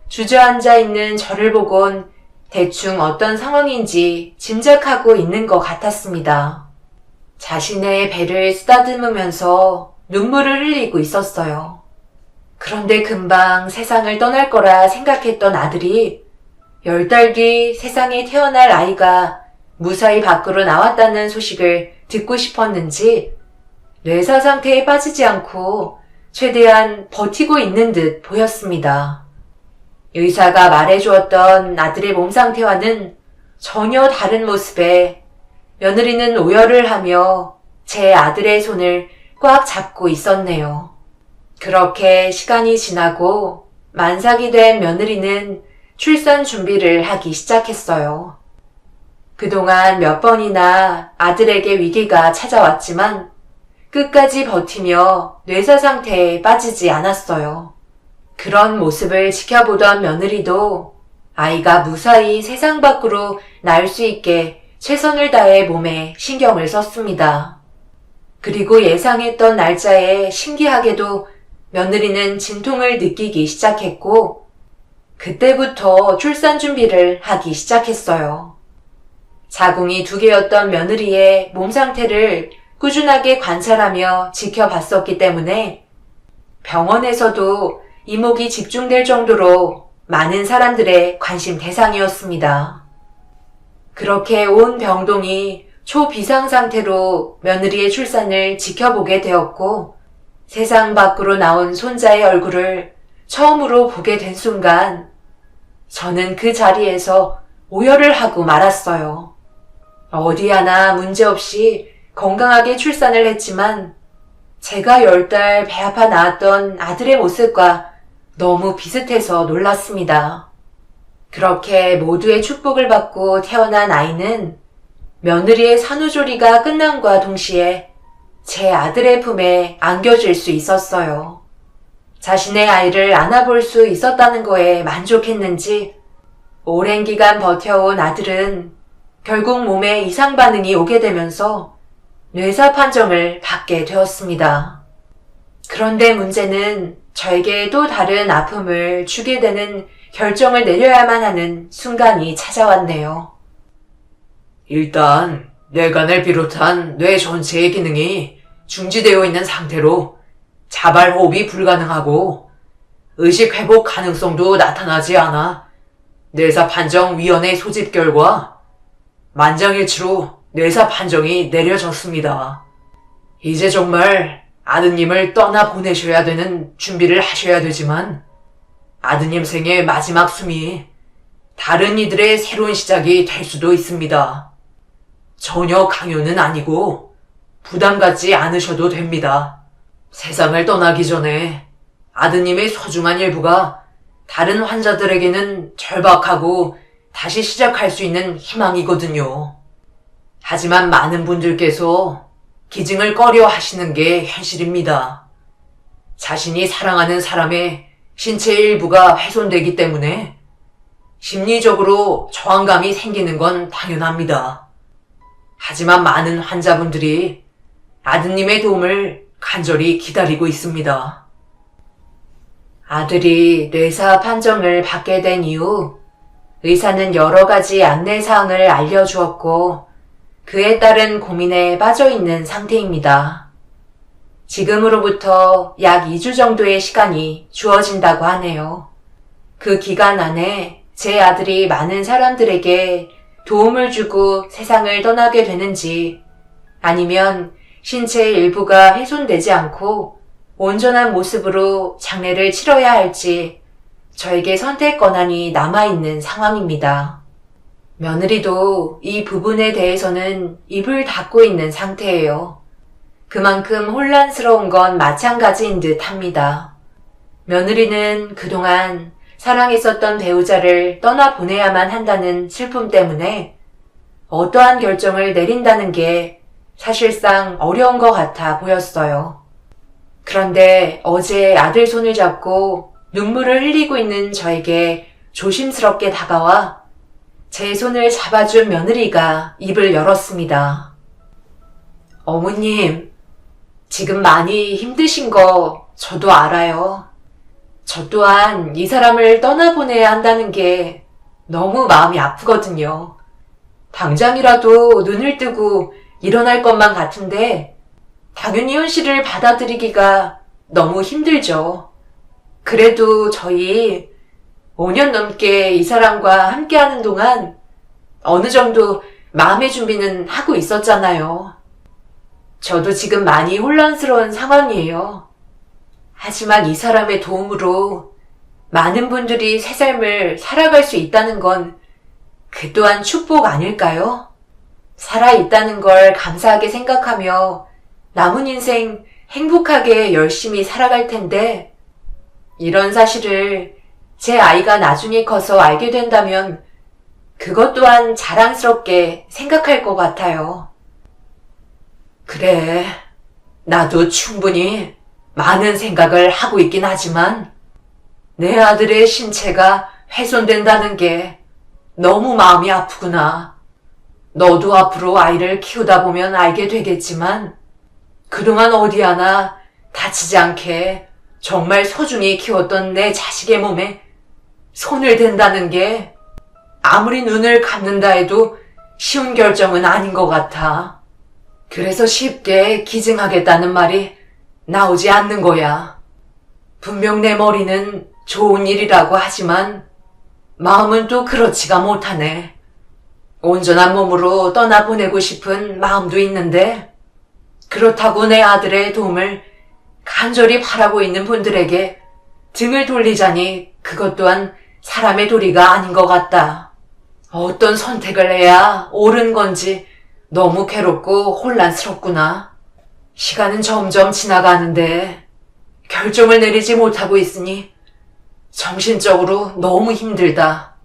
주저앉아 있는 저를 보곤 대충 어떤 상황인지 짐작하고 있는 것 같았습니다. 자신의 배를 쓰다듬으면서 눈물을 흘리고 있었어요. 그런데 금방 세상을 떠날 거라 생각했던 아들이 10달 뒤 세상에 태어날 아이가 무사히 밖으로 나왔다는 소식을 듣고 싶었는지 뇌사 상태에 빠지지 않고 최대한 버티고 있는 듯 보였습니다. 의사가 말해주었던 아들의 몸 상태와는 전혀 다른 모습에 며느리는 오열을 하며 제 아들의 손을 꽉 잡고 있었네요. 그렇게 시간이 지나고 만삭이 된 며느리는 출산 준비를 하기 시작했어요. 그동안 몇 번이나 아들에게 위기가 찾아왔지만 끝까지 버티며 뇌사 상태에 빠지지 않았어요. 그런 모습을 지켜보던 며느리도 아이가 무사히 세상 밖으로 나올 수 있게 최선을 다해 몸에 신경을 썼습니다. 그리고 예상했던 날짜에 신기하게도 며느리는 진통을 느끼기 시작했고 그때부터 출산 준비를 하기 시작했어요. 자궁이 2개였던 며느리의 몸 상태를 꾸준하게 관찰하며 지켜봤었기 때문에 병원에서도 이목이 집중될 정도로 많은 사람들의 관심 대상이었습니다. 그렇게 온 병동이 초비상 상태로 며느리의 출산을 지켜보게 되었고 세상 밖으로 나온 손자의 얼굴을 처음으로 보게 된 순간 저는 그 자리에서 오열을 하고 말았어요. 어디 하나 문제없이 건강하게 출산을 했지만 제가 10달 배 아파 낳았던 아들의 모습과 너무 비슷해서 놀랐습니다. 그렇게 모두의 축복을 받고 태어난 아이는 며느리의 산후조리가 끝남과 동시에 제 아들의 품에 안겨질 수 있었어요. 자신의 아이를 안아볼 수 있었다는 거에 만족했는지 오랜 기간 버텨온 아들은 결국 몸에 이상 반응이 오게 되면서 뇌사 판정을 받게 되었습니다. 그런데 문제는 저에게 또 다른 아픔을 주게 되는 결정을 내려야만 하는 순간이 찾아왔네요. 일단 뇌간을 비롯한 뇌 전체의 기능이 중지되어 있는 상태로 자발 호흡이 불가능하고 의식 회복 가능성도 나타나지 않아 뇌사 판정위원회 소집 결과 만장일치로 뇌사 판정이 내려졌습니다. 이제 정말 아드님을 떠나보내셔야 되는 준비를 하셔야 되지만 아드님 생의 마지막 숨이 다른 이들의 새로운 시작이 될 수도 있습니다. 전혀 강요는 아니고 부담 갖지 않으셔도 됩니다. 세상을 떠나기 전에 아드님의 소중한 일부가 다른 환자들에게는 절박하고 다시 시작할 수 있는 희망이거든요. 하지만 많은 분들께서 기증을 꺼려 하시는 게 현실입니다. 자신이 사랑하는 사람의 신체의 일부가 훼손되기 때문에 심리적으로 저항감이 생기는 건 당연합니다. 하지만 많은 환자분들이 아드님의 도움을 간절히 기다리고 있습니다. 아들이 뇌사 판정을 받게 된 이후 의사는 여러 가지 안내사항을 알려주었고 그에 따른 고민에 빠져있는 상태입니다. 지금으로부터 약 2주 정도의 시간이 주어진다고 하네요. 그 기간 안에 제 아들이 많은 사람들에게 도움을 주고 세상을 떠나게 되는지 아니면 신체의 일부가 훼손되지 않고 온전한 모습으로 장례를 치러야 할지 저에게 선택 권한이 남아있는 상황입니다. 며느리도 이 부분에 대해서는 입을 닫고 있는 상태예요. 그만큼 혼란스러운 건 마찬가지인 듯 합니다. 며느리는 그동안 사랑했었던 배우자를 떠나보내야만 한다는 슬픔 때문에 어떠한 결정을 내린다는 게 사실상 어려운 것 같아 보였어요. 그런데 어제 아들 손을 잡고 눈물을 흘리고 있는 저에게 조심스럽게 다가와 제 손을 잡아준 며느리가 입을 열었습니다. 어머님, 지금 많이 힘드신 거 저도 알아요. 저 또한 이 사람을 떠나보내야 한다는 게 너무 마음이 아프거든요. 당장이라도 눈을 뜨고 일어날 것만 같은데 당연히 현실을 받아들이기가 너무 힘들죠. 그래도 저희 5년 넘게 이 사람과 함께하는 동안 어느 정도 마음의 준비는 하고 있었잖아요. 저도 지금 많이 혼란스러운 상황이에요. 하지만 이 사람의 도움으로 많은 분들이 새 삶을 살아갈 수 있다는 건 그 또한 축복 아닐까요? 살아있다는 걸 감사하게 생각하며 남은 인생 행복하게 열심히 살아갈 텐데 이런 사실을 제 아이가 나중에 커서 알게 된다면 그것 또한 자랑스럽게 생각할 것 같아요. 그래, 나도 충분히 많은 생각을 하고 있긴 하지만 내 아들의 신체가 훼손된다는 게 너무 마음이 아프구나. 너도 앞으로 아이를 키우다 보면 알게 되겠지만 그동안 어디 하나 다치지 않게 정말 소중히 키웠던 내 자식의 몸에 손을 댄다는 게 아무리 눈을 감는다 해도 쉬운 결정은 아닌 것 같아. 그래서 쉽게 기증하겠다는 말이 나오지 않는 거야. 분명 내 머리는 좋은 일이라고 하지만 마음은 또 그렇지가 못하네. 온전한 몸으로 떠나보내고 싶은 마음도 있는데 그렇다고 내 아들의 도움을 간절히 바라고 있는 분들에게 등을 돌리자니 그것 또한 사람의 도리가 아닌 것 같다. 어떤 선택을 해야 옳은 건지 너무 괴롭고 혼란스럽구나. 시간은 점점 지나가는데 결정을 내리지 못하고 있으니 정신적으로 너무 힘들다.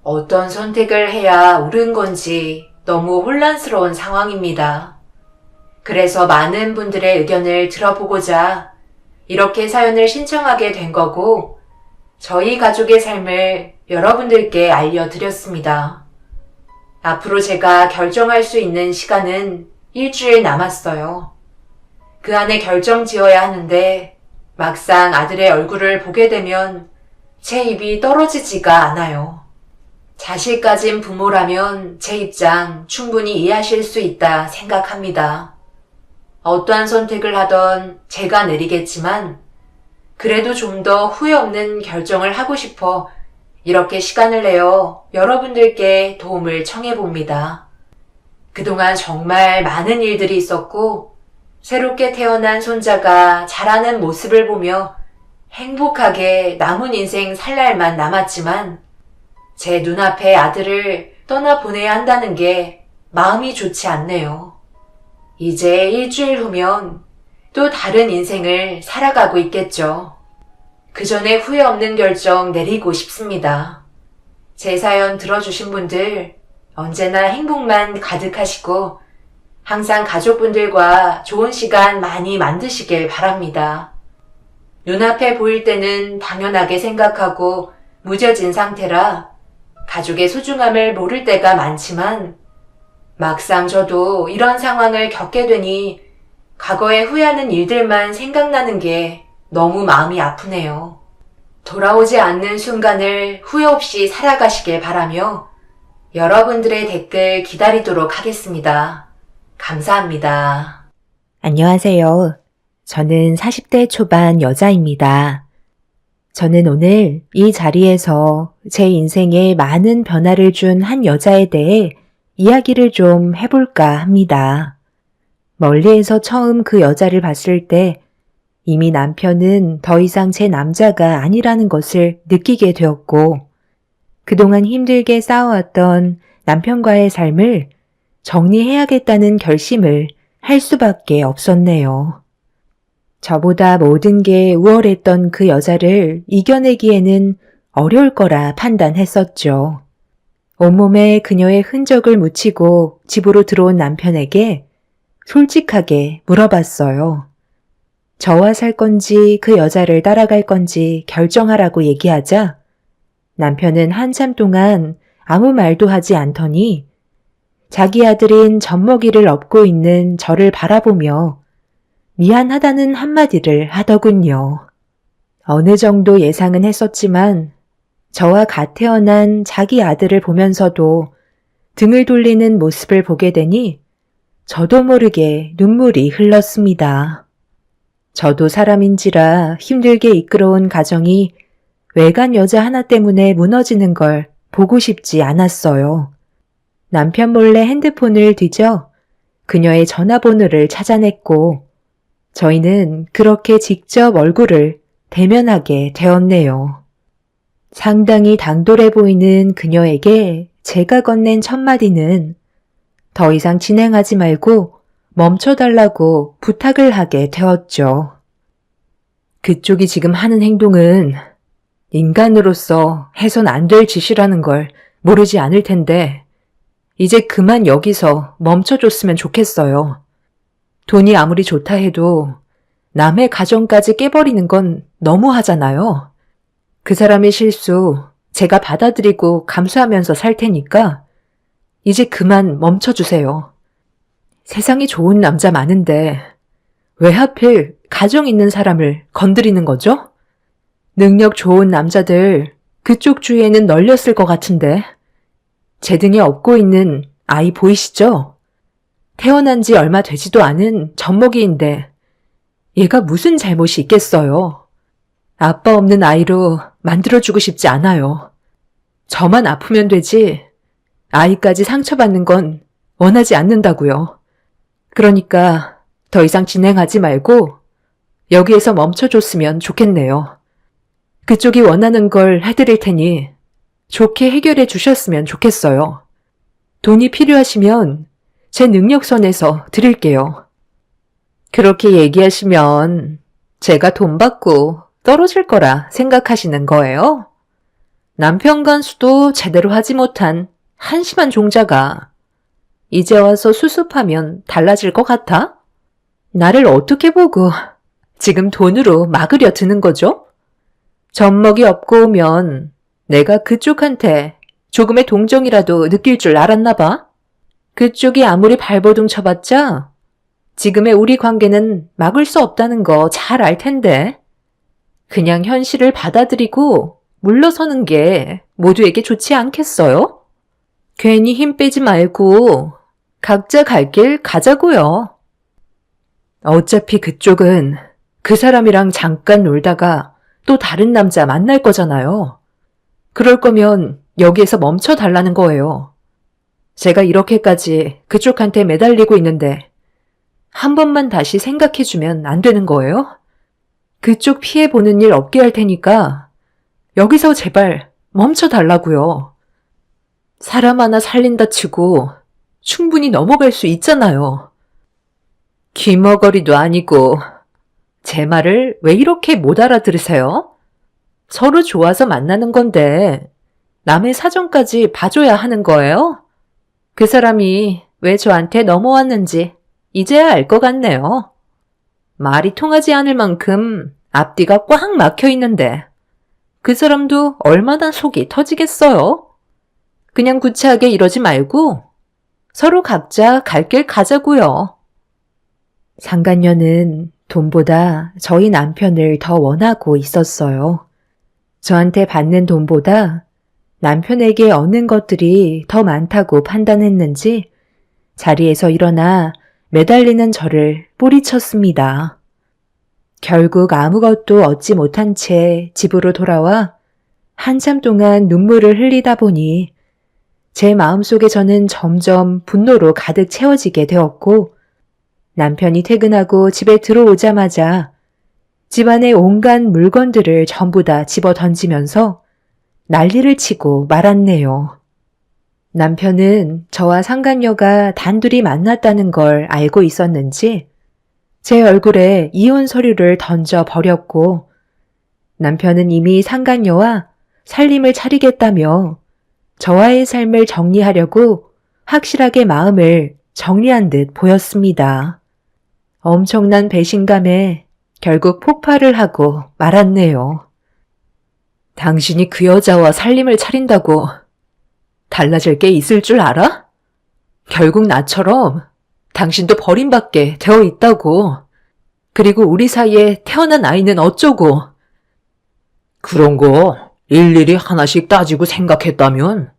어떤 선택을 해야 옳은 건지 너무 혼란스러운 상황입니다. 그래서 많은 분들의 의견을 들어보고자 이렇게 사연을 신청하게 된 거고 저희 가족의 삶을 여러분들께 알려드렸습니다. 앞으로 제가 결정할 수 있는 시간은 일주일 남았어요. 그 안에 결정 지어야 하는데 막상 아들의 얼굴을 보게 되면 제 입이 떨어지지가 않아요. 자식 가진 부모라면 제 입장 충분히 이해하실 수 있다 생각합니다. 어떠한 선택을 하던 제가 내리겠지만 그래도 좀 더 후회 없는 결정을 하고 싶어 이렇게 시간을 내어 여러분들께 도움을 청해봅니다. 그동안 정말 많은 일들이 있었고 새롭게 태어난 손자가 자라는 모습을 보며 행복하게 남은 인생 살 날만 남았지만 제 눈앞에 아들을 떠나보내야 한다는 게 마음이 좋지 않네요. 이제 일주일 후면 또 다른 인생을 살아가고 있겠죠. 그 전에 후회 없는 결정 내리고 싶습니다. 제 사연 들어주신 분들 언제나 행복만 가득하시고 항상 가족분들과 좋은 시간 많이 만드시길 바랍니다. 눈앞에 보일 때는 당연하게 생각하고 무뎌진 상태라 가족의 소중함을 모를 때가 많지만 막상 저도 이런 상황을 겪게 되니 과거에 후회하는 일들만 생각나는 게 너무 마음이 아프네요. 돌아오지 않는 순간을 후회 없이 살아가시길 바라며 여러분들의 댓글 기다리도록 하겠습니다. 감사합니다. 안녕하세요. 저는 40대 초반 여자입니다. 저는 오늘 이 자리에서 제 인생에 많은 변화를 준 한 여자에 대해 이야기를 좀 해볼까 합니다. 멀리에서 처음 그 여자를 봤을 때 이미 남편은 더 이상 제 남자가 아니라는 것을 느끼게 되었고 그동안 힘들게 쌓아왔던 남편과의 삶을 정리해야겠다는 결심을 할 수밖에 없었네요. 저보다 모든 게 우월했던 그 여자를 이겨내기에는 어려울 거라 판단했었죠. 온몸에 그녀의 흔적을 묻히고 집으로 들어온 남편에게 솔직하게 물어봤어요. 저와 살 건지 그 여자를 따라갈 건지 결정하라고 얘기하자 남편은 한참 동안 아무 말도 하지 않더니 자기 아들인 젖먹이를 업고 있는 저를 바라보며 미안하다는 한마디를 하더군요. 어느 정도 예상은 했었지만 저와 갓 태어난 자기 아들을 보면서도 등을 돌리는 모습을 보게 되니 저도 모르게 눈물이 흘렀습니다. 저도 사람인지라 힘들게 이끌어온 가정이 외간 여자 하나 때문에 무너지는 걸 보고 싶지 않았어요. 남편 몰래 핸드폰을 뒤져 그녀의 전화번호를 찾아냈고 저희는 그렇게 직접 얼굴을 대면하게 되었네요. 상당히 당돌해 보이는 그녀에게 제가 건넨 첫마디는 더 이상 진행하지 말고 멈춰달라고 부탁을 하게 되었죠. 그쪽이 지금 하는 행동은 인간으로서 해선 안 될 짓이라는 걸 모르지 않을 텐데 이제 그만 여기서 멈춰줬으면 좋겠어요. 돈이 아무리 좋다 해도 남의 가정까지 깨버리는 건 너무하잖아요. 그 사람의 실수 제가 받아들이고 감수하면서 살 테니까 이제 그만 멈춰주세요. 세상에 좋은 남자 많은데 왜 하필 가정 있는 사람을 건드리는 거죠? 능력 좋은 남자들 그쪽 주위에는 널렸을 것 같은데 제 등에 업고 있는 아이 보이시죠? 태어난 지 얼마 되지도 않은 젖먹이인데 얘가 무슨 잘못이 있겠어요. 아빠 없는 아이로 만들어주고 싶지 않아요. 저만 아프면 되지 아이까지 상처받는 건 원하지 않는다고요. 그러니까 더 이상 진행하지 말고 여기에서 멈춰줬으면 좋겠네요. 그쪽이 원하는 걸 해드릴 테니 좋게 해결해 주셨으면 좋겠어요. 돈이 필요하시면 제 능력선에서 드릴게요. 그렇게 얘기하시면 제가 돈 받고 떨어질 거라 생각하시는 거예요? 남편 간수도 제대로 하지 못한 한심한 종자가 이제 와서 수습하면 달라질 것 같아? 나를 어떻게 보고 지금 돈으로 막으려 드는 거죠? 젖먹이 업고 오면 내가 그쪽한테 조금의 동정이라도 느낄 줄 알았나 봐. 그쪽이 아무리 발버둥 쳐봤자 지금의 우리 관계는 막을 수 없다는 거 잘 알 텐데. 그냥 현실을 받아들이고 물러서는 게 모두에게 좋지 않겠어요? 괜히 힘 빼지 말고 각자 갈 길 가자고요. 어차피 그쪽은 그 사람이랑 잠깐 놀다가 또 다른 남자 만날 거잖아요. 그럴 거면 여기에서 멈춰달라는 거예요. 제가 이렇게까지 그쪽한테 매달리고 있는데 한 번만 다시 생각해주면 안 되는 거예요? 그쪽 피해 보는 일 없게 할 테니까 여기서 제발 멈춰달라고요. 사람 하나 살린다 치고 충분히 넘어갈 수 있잖아요. 귀머거리도 아니고 제 말을 왜 이렇게 못 알아들으세요? 서로 좋아서 만나는 건데 남의 사정까지 봐줘야 하는 거예요? 그 사람이 왜 저한테 넘어왔는지 이제야 알 것 같네요. 말이 통하지 않을 만큼 앞뒤가 꽉 막혀 있는데 그 사람도 얼마나 속이 터지겠어요? 그냥 구차하게 이러지 말고 서로 각자 갈 길 가자고요. 상간녀는 돈보다 저희 남편을 더 원하고 있었어요. 저한테 받는 돈보다 남편에게 얻는 것들이 더 많다고 판단했는지 자리에서 일어나 매달리는 저를 뿌리쳤습니다. 결국 아무것도 얻지 못한 채 집으로 돌아와 한참 동안 눈물을 흘리다 보니 제 마음속에 저는 점점 분노로 가득 채워지게 되었고 남편이 퇴근하고 집에 들어오자마자 집안의 온갖 물건들을 전부 다 집어 던지면서 난리를 치고 말았네요. 남편은 저와 상간녀가 단둘이 만났다는 걸 알고 있었는지 제 얼굴에 이혼 서류를 던져 버렸고 남편은 이미 상간녀와 살림을 차리겠다며 저와의 삶을 정리하려고 확실하게 마음을 정리한 듯 보였습니다. 엄청난 배신감에 결국 폭발을 하고 말았네요. 당신이 그 여자와 살림을 차린다고 달라질 게 있을 줄 알아? 결국 나처럼 당신도 버림받게 되어 있다고. 그리고 우리 사이에 태어난 아이는 어쩌고. 그런 거 일일이 하나씩 따지고 생각했다면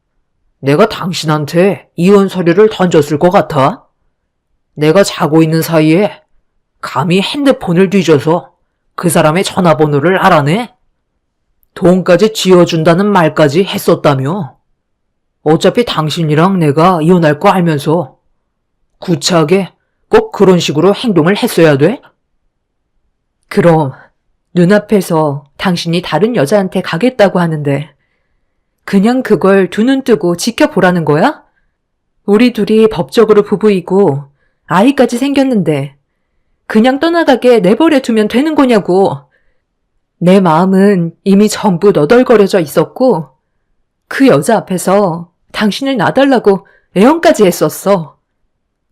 내가 당신한테 이혼 서류를 던졌을 것 같아? 내가 자고 있는 사이에 감히 핸드폰을 뒤져서 그 사람의 전화번호를 알아내? 돈까지 쥐어준다는 말까지 했었다며? 어차피 당신이랑 내가 이혼할 거 알면서 구차하게 꼭 그런 식으로 행동을 했어야 돼? 그럼 눈앞에서 당신이 다른 여자한테 가겠다고 하는데 그냥 그걸 두 눈 뜨고 지켜보라는 거야? 우리 둘이 법적으로 부부이고 아이까지 생겼는데 그냥 떠나가게 내버려 두면 되는 거냐고. 내 마음은 이미 전부 너덜거려져 있었고 그 여자 앞에서 당신을 놔달라고 애원까지 했었어.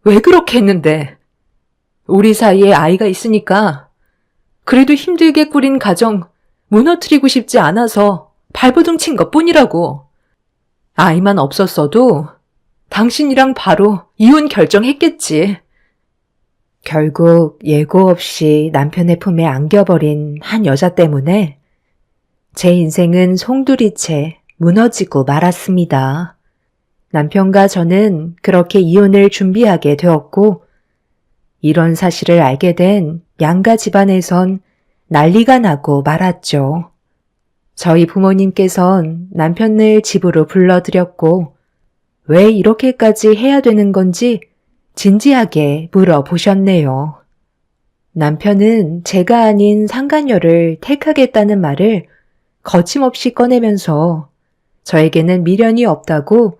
왜 그렇게 했는데? 우리 사이에 아이가 있으니까 그래도 힘들게 꾸린 가정 무너뜨리고 싶지 않아서 발버둥 친 것뿐이라고. 아이만 없었어도 당신이랑 바로 이혼 결정했겠지. 결국 예고 없이 남편의 품에 안겨버린 한 여자 때문에 제 인생은 송두리째 무너지고 말았습니다. 남편과 저는 그렇게 이혼을 준비하게 되었고 이런 사실을 알게 된 양가 집안에선 난리가 나고 말았죠. 저희 부모님께선 남편을 집으로 불러들였고 왜 이렇게까지 해야 되는 건지 진지하게 물어보셨네요. 남편은 제가 아닌 상간녀를 택하겠다는 말을 거침없이 꺼내면서 저에게는 미련이 없다고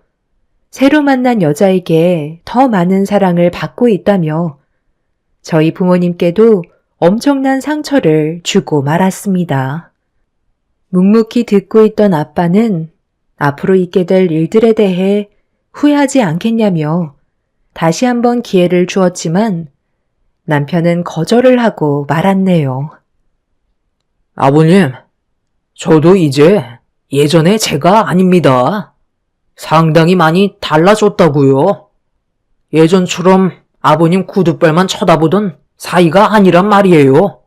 새로 만난 여자에게 더 많은 사랑을 받고 있다며 저희 부모님께도 엄청난 상처를 주고 말았습니다. 묵묵히 듣고 있던 아빠는 앞으로 있게 될 일들에 대해 후회하지 않겠냐며 다시 한번 기회를 주었지만 남편은 거절을 하고 말았네요. 아버님, 저도 이제 예전의 제가 아닙니다. 상당히 많이 달라졌다고요. 예전처럼 아버님 구두발만 쳐다보던 사이가 아니란 말이에요.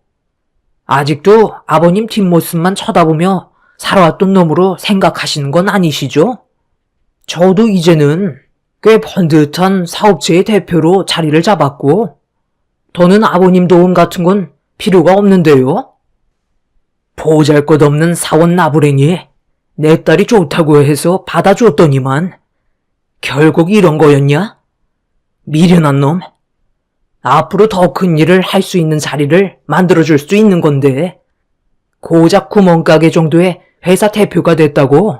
아직도 아버님 뒷모습만 쳐다보며 살아왔던 놈으로 생각하시는 건 아니시죠? 저도 이제는 꽤 번듯한 사업체의 대표로 자리를 잡았고 더는 아버님 도움 같은 건 필요가 없는데요. 보잘것없는 사원 나부랭이 내 딸이 좋다고 해서 받아줬더니만 결국 이런 거였냐? 미련한 놈. 앞으로 더 큰 일을 할 수 있는 자리를 만들어줄 수 있는 건데 고작 구멍가게 정도의 회사 대표가 됐다고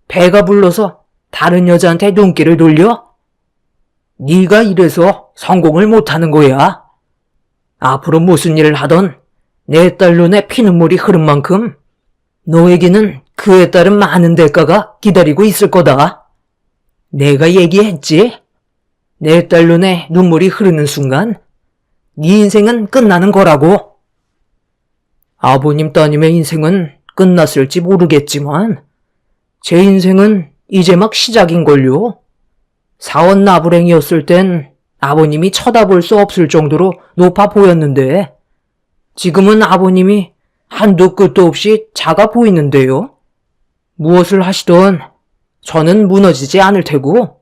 배가 불러서 다른 여자한테 눈길을 돌려? 네가 이래서 성공을 못하는 거야. 앞으로 무슨 일을 하던 내 딸 눈에 피눈물이 흐른 만큼 너에게는 그에 따른 많은 대가가 기다리고 있을 거다. 내가 얘기했지? 내 딸 눈에 눈물이 흐르는 순간 네 인생은 끝나는 거라고. 아버님 따님의 인생은 끝났을지 모르겠지만 제 인생은 이제 막 시작인걸요. 사원 나부랭이었을 땐 아버님이 쳐다볼 수 없을 정도로 높아 보였는데 지금은 아버님이 한도 끝도 없이 작아 보이는데요. 무엇을 하시던 저는 무너지지 않을 테고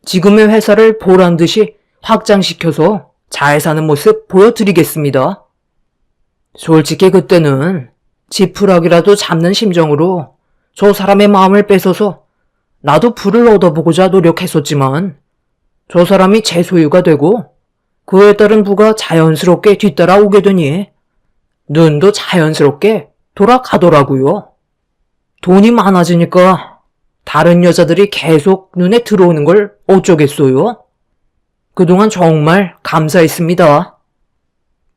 지금의 회사를 보란 듯이 확장시켜서 잘 사는 모습 보여드리겠습니다. 솔직히 그때는 지푸라기라도 잡는 심정으로 저 사람의 마음을 뺏어서 나도 부를 얻어보고자 노력했었지만 저 사람이 제 소유가 되고 그에 따른 부가 자연스럽게 뒤따라오게 되니 눈도 자연스럽게 돌아가더라고요. 돈이 많아지니까 다른 여자들이 계속 눈에 들어오는 걸 어쩌겠어요? 그동안 정말 감사했습니다.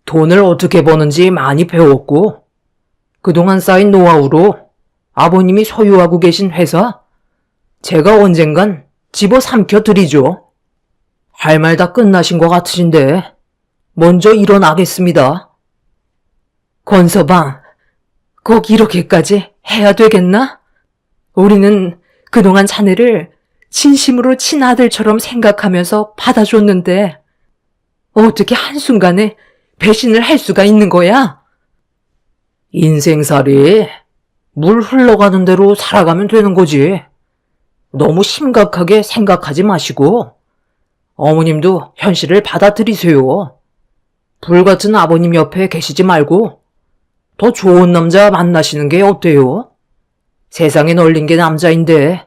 돈을 어떻게 버는지 많이 배웠고 그동안 쌓인 노하우로 아버님이 소유하고 계신 회사 제가 언젠간 집어삼켜 드리죠. 할 말 다 끝나신 것 같으신데 먼저 일어나겠습니다. 권서방, 꼭 이렇게까지 해야 되겠나? 우리는 그동안 자네를 진심으로 친아들처럼 생각하면서 받아줬는데 어떻게 한순간에 배신을 할 수가 있는 거야? 인생살이 물 흘러가는 대로 살아가면 되는 거지. 너무 심각하게 생각하지 마시고 어머님도 현실을 받아들이세요. 불같은 아버님 옆에 계시지 말고 더 좋은 남자 만나시는 게 어때요? 세상에 널린 게 남자인데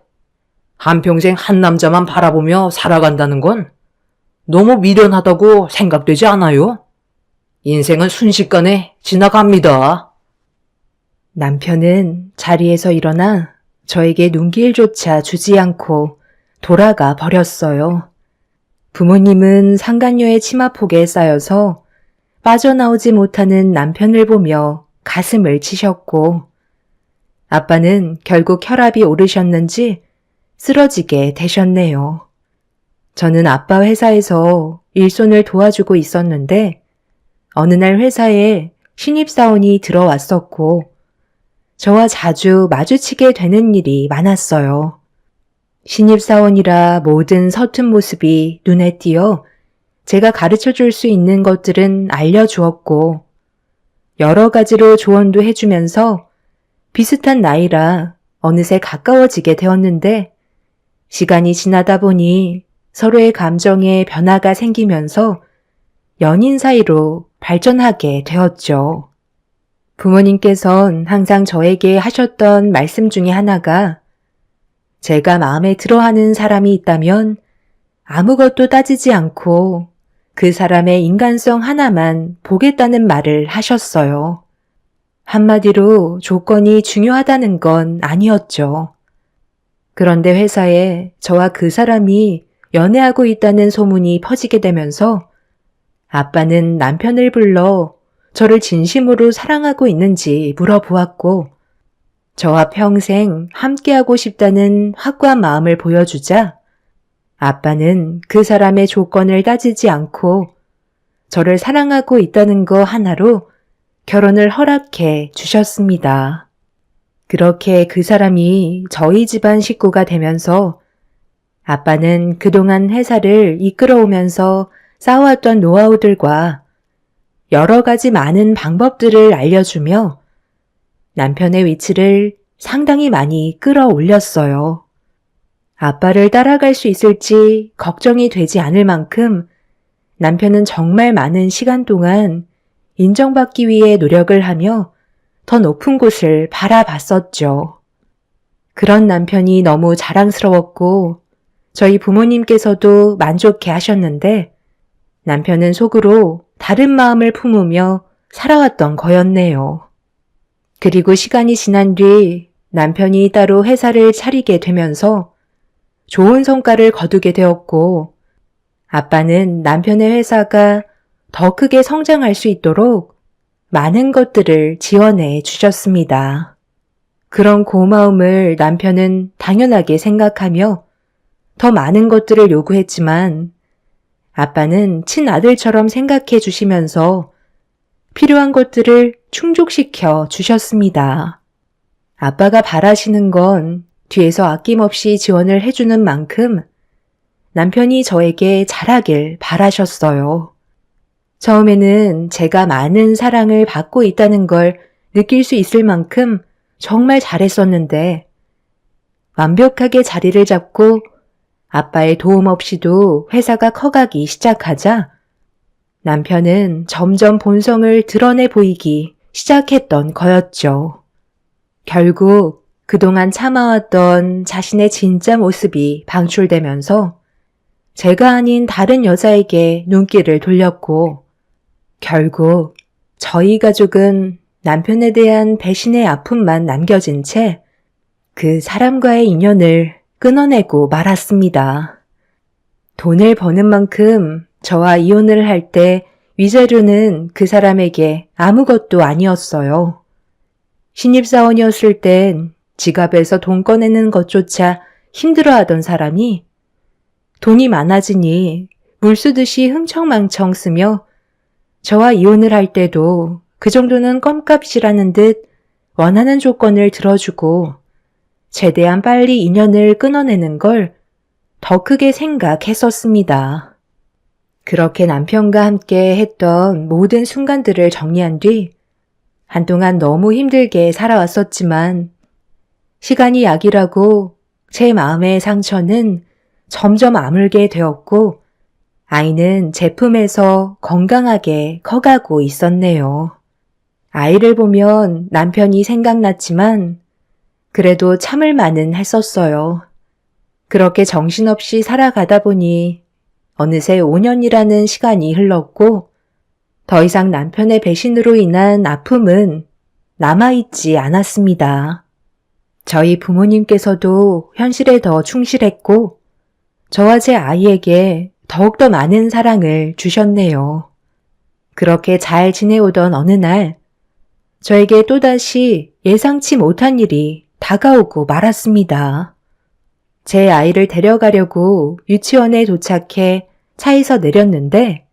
한평생 한 남자만 바라보며 살아간다는 건 너무 미련하다고 생각되지 않아요? 인생은 순식간에 지나갑니다. 남편은 자리에서 일어나 저에게 눈길조차 주지 않고 돌아가 버렸어요. 부모님은 상간녀의 치마폭에 쌓여서 빠져나오지 못하는 남편을 보며 가슴을 치셨고 아빠는 결국 혈압이 오르셨는지 쓰러지게 되셨네요. 저는 아빠 회사에서 일손을 도와주고 있었는데 어느 날 회사에 신입사원이 들어왔었고 저와 자주 마주치게 되는 일이 많았어요. 신입사원이라 모든 서툰 모습이 눈에 띄어 제가 가르쳐줄 수 있는 것들은 알려주었고 여러 가지로 조언도 해주면서 비슷한 나이라 어느새 가까워지게 되었는데 시간이 지나다 보니 서로의 감정에 변화가 생기면서 연인 사이로 발전하게 되었죠. 부모님께선 항상 저에게 하셨던 말씀 중에 하나가 제가 마음에 들어하는 사람이 있다면 아무것도 따지지 않고 그 사람의 인간성 하나만 보겠다는 말을 하셨어요. 한마디로 조건이 중요하다는 건 아니었죠. 그런데 회사에 저와 그 사람이 연애하고 있다는 소문이 퍼지게 되면서 아빠는 남편을 불러 저를 진심으로 사랑하고 있는지 물어보았고 저와 평생 함께하고 싶다는 확고한 마음을 보여주자 아빠는 그 사람의 조건을 따지지 않고 저를 사랑하고 있다는 거 하나로 결혼을 허락해 주셨습니다. 그렇게 그 사람이 저희 집안 식구가 되면서 아빠는 그동안 회사를 이끌어오면서 쌓아왔던 노하우들과 여러 가지 많은 방법들을 알려주며 남편의 위치를 상당히 많이 끌어올렸어요. 아빠를 따라갈 수 있을지 걱정이 되지 않을 만큼 남편은 정말 많은 시간 동안 인정받기 위해 노력을 하며 더 높은 곳을 바라봤었죠. 그런 남편이 너무 자랑스러웠고 저희 부모님께서도 만족해 하셨는데 남편은 속으로 다른 마음을 품으며 살아왔던 거였네요. 그리고 시간이 지난 뒤 남편이 따로 회사를 차리게 되면서 좋은 성과를 거두게 되었고 아빠는 남편의 회사가 더 크게 성장할 수 있도록 많은 것들을 지원해 주셨습니다. 그런 고마움을 남편은 당연하게 생각하며 더 많은 것들을 요구했지만 아빠는 친아들처럼 생각해 주시면서 필요한 것들을 충족시켜 주셨습니다. 아빠가 바라시는 건 뒤에서 아낌없이 지원을 해주는 만큼 남편이 저에게 잘하길 바라셨어요. 처음에는 제가 많은 사랑을 받고 있다는 걸 느낄 수 있을 만큼 정말 잘했었는데 완벽하게 자리를 잡고 아빠의 도움 없이도 회사가 커가기 시작하자 남편은 점점 본성을 드러내 보이기 시작했던 거였죠. 결국 그동안 참아왔던 자신의 진짜 모습이 방출되면서 제가 아닌 다른 여자에게 눈길을 돌렸고 결국 저희 가족은 남편에 대한 배신의 아픔만 남겨진 채 그 사람과의 인연을 끊어내고 말았습니다. 돈을 버는 만큼 저와 이혼을 할 때 위자료는 그 사람에게 아무것도 아니었어요. 신입사원이었을 땐 지갑에서 돈 꺼내는 것조차 힘들어하던 사람이 돈이 많아지니 물 쓰듯이 흥청망청 쓰며 저와 이혼을 할 때도 그 정도는 껌값이라는 듯 원하는 조건을 들어주고 최대한 빨리 인연을 끊어내는 걸 더 크게 생각했었습니다. 그렇게 남편과 함께 했던 모든 순간들을 정리한 뒤 한동안 너무 힘들게 살아왔었지만 시간이 약이라고 제 마음의 상처는 점점 아물게 되었고 아이는 제 품에서 건강하게 커가고 있었네요. 아이를 보면 남편이 생각났지만 그래도 참을만은 했었어요. 그렇게 정신없이 살아가다 보니 어느새 5년이라는 시간이 흘렀고 더 이상 남편의 배신으로 인한 아픔은 남아있지 않았습니다. 저희 부모님께서도 현실에 더 충실했고 저와 제 아이에게 더욱더 많은 사랑을 주셨네요. 그렇게 잘 지내오던 어느 날 저에게 또다시 예상치 못한 일이 다가오고 말았습니다. 제 아이를 데려가려고 유치원에 도착해 차에서 내렸는데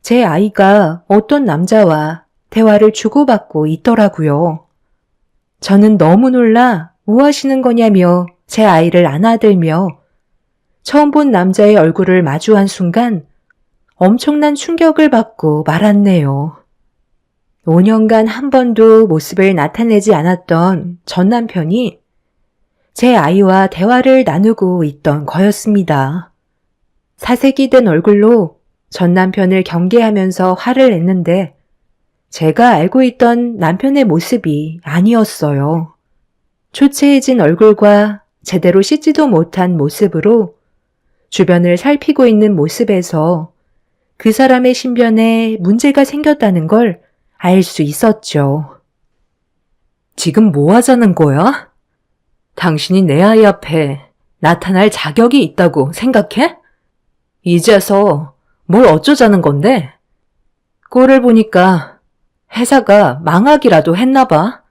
제 아이가 어떤 남자와 대화를 주고받고 있더라고요. 저는 너무 놀라 뭐 하시는 거냐며 제 아이를 안아들며 처음 본 남자의 얼굴을 마주한 순간 엄청난 충격을 받고 말았네요. 5년간 한 번도 모습을 나타내지 않았던 전 남편이 제 아이와 대화를 나누고 있던 거였습니다. 사색이 된 얼굴로 전 남편을 경계하면서 화를 냈는데 제가 알고 있던 남편의 모습이 아니었어요. 초췌해진 얼굴과 제대로 씻지도 못한 모습으로 주변을 살피고 있는 모습에서 그 사람의 신변에 문제가 생겼다는 걸 알 수 있었죠. 지금 뭐 하자는 거야? 당신이 내 아이 앞에 나타날 자격이 있다고 생각해? 이제서 뭘 어쩌자는 건데? 꼴을 보니까 회사가 망하기라도 했나 봐.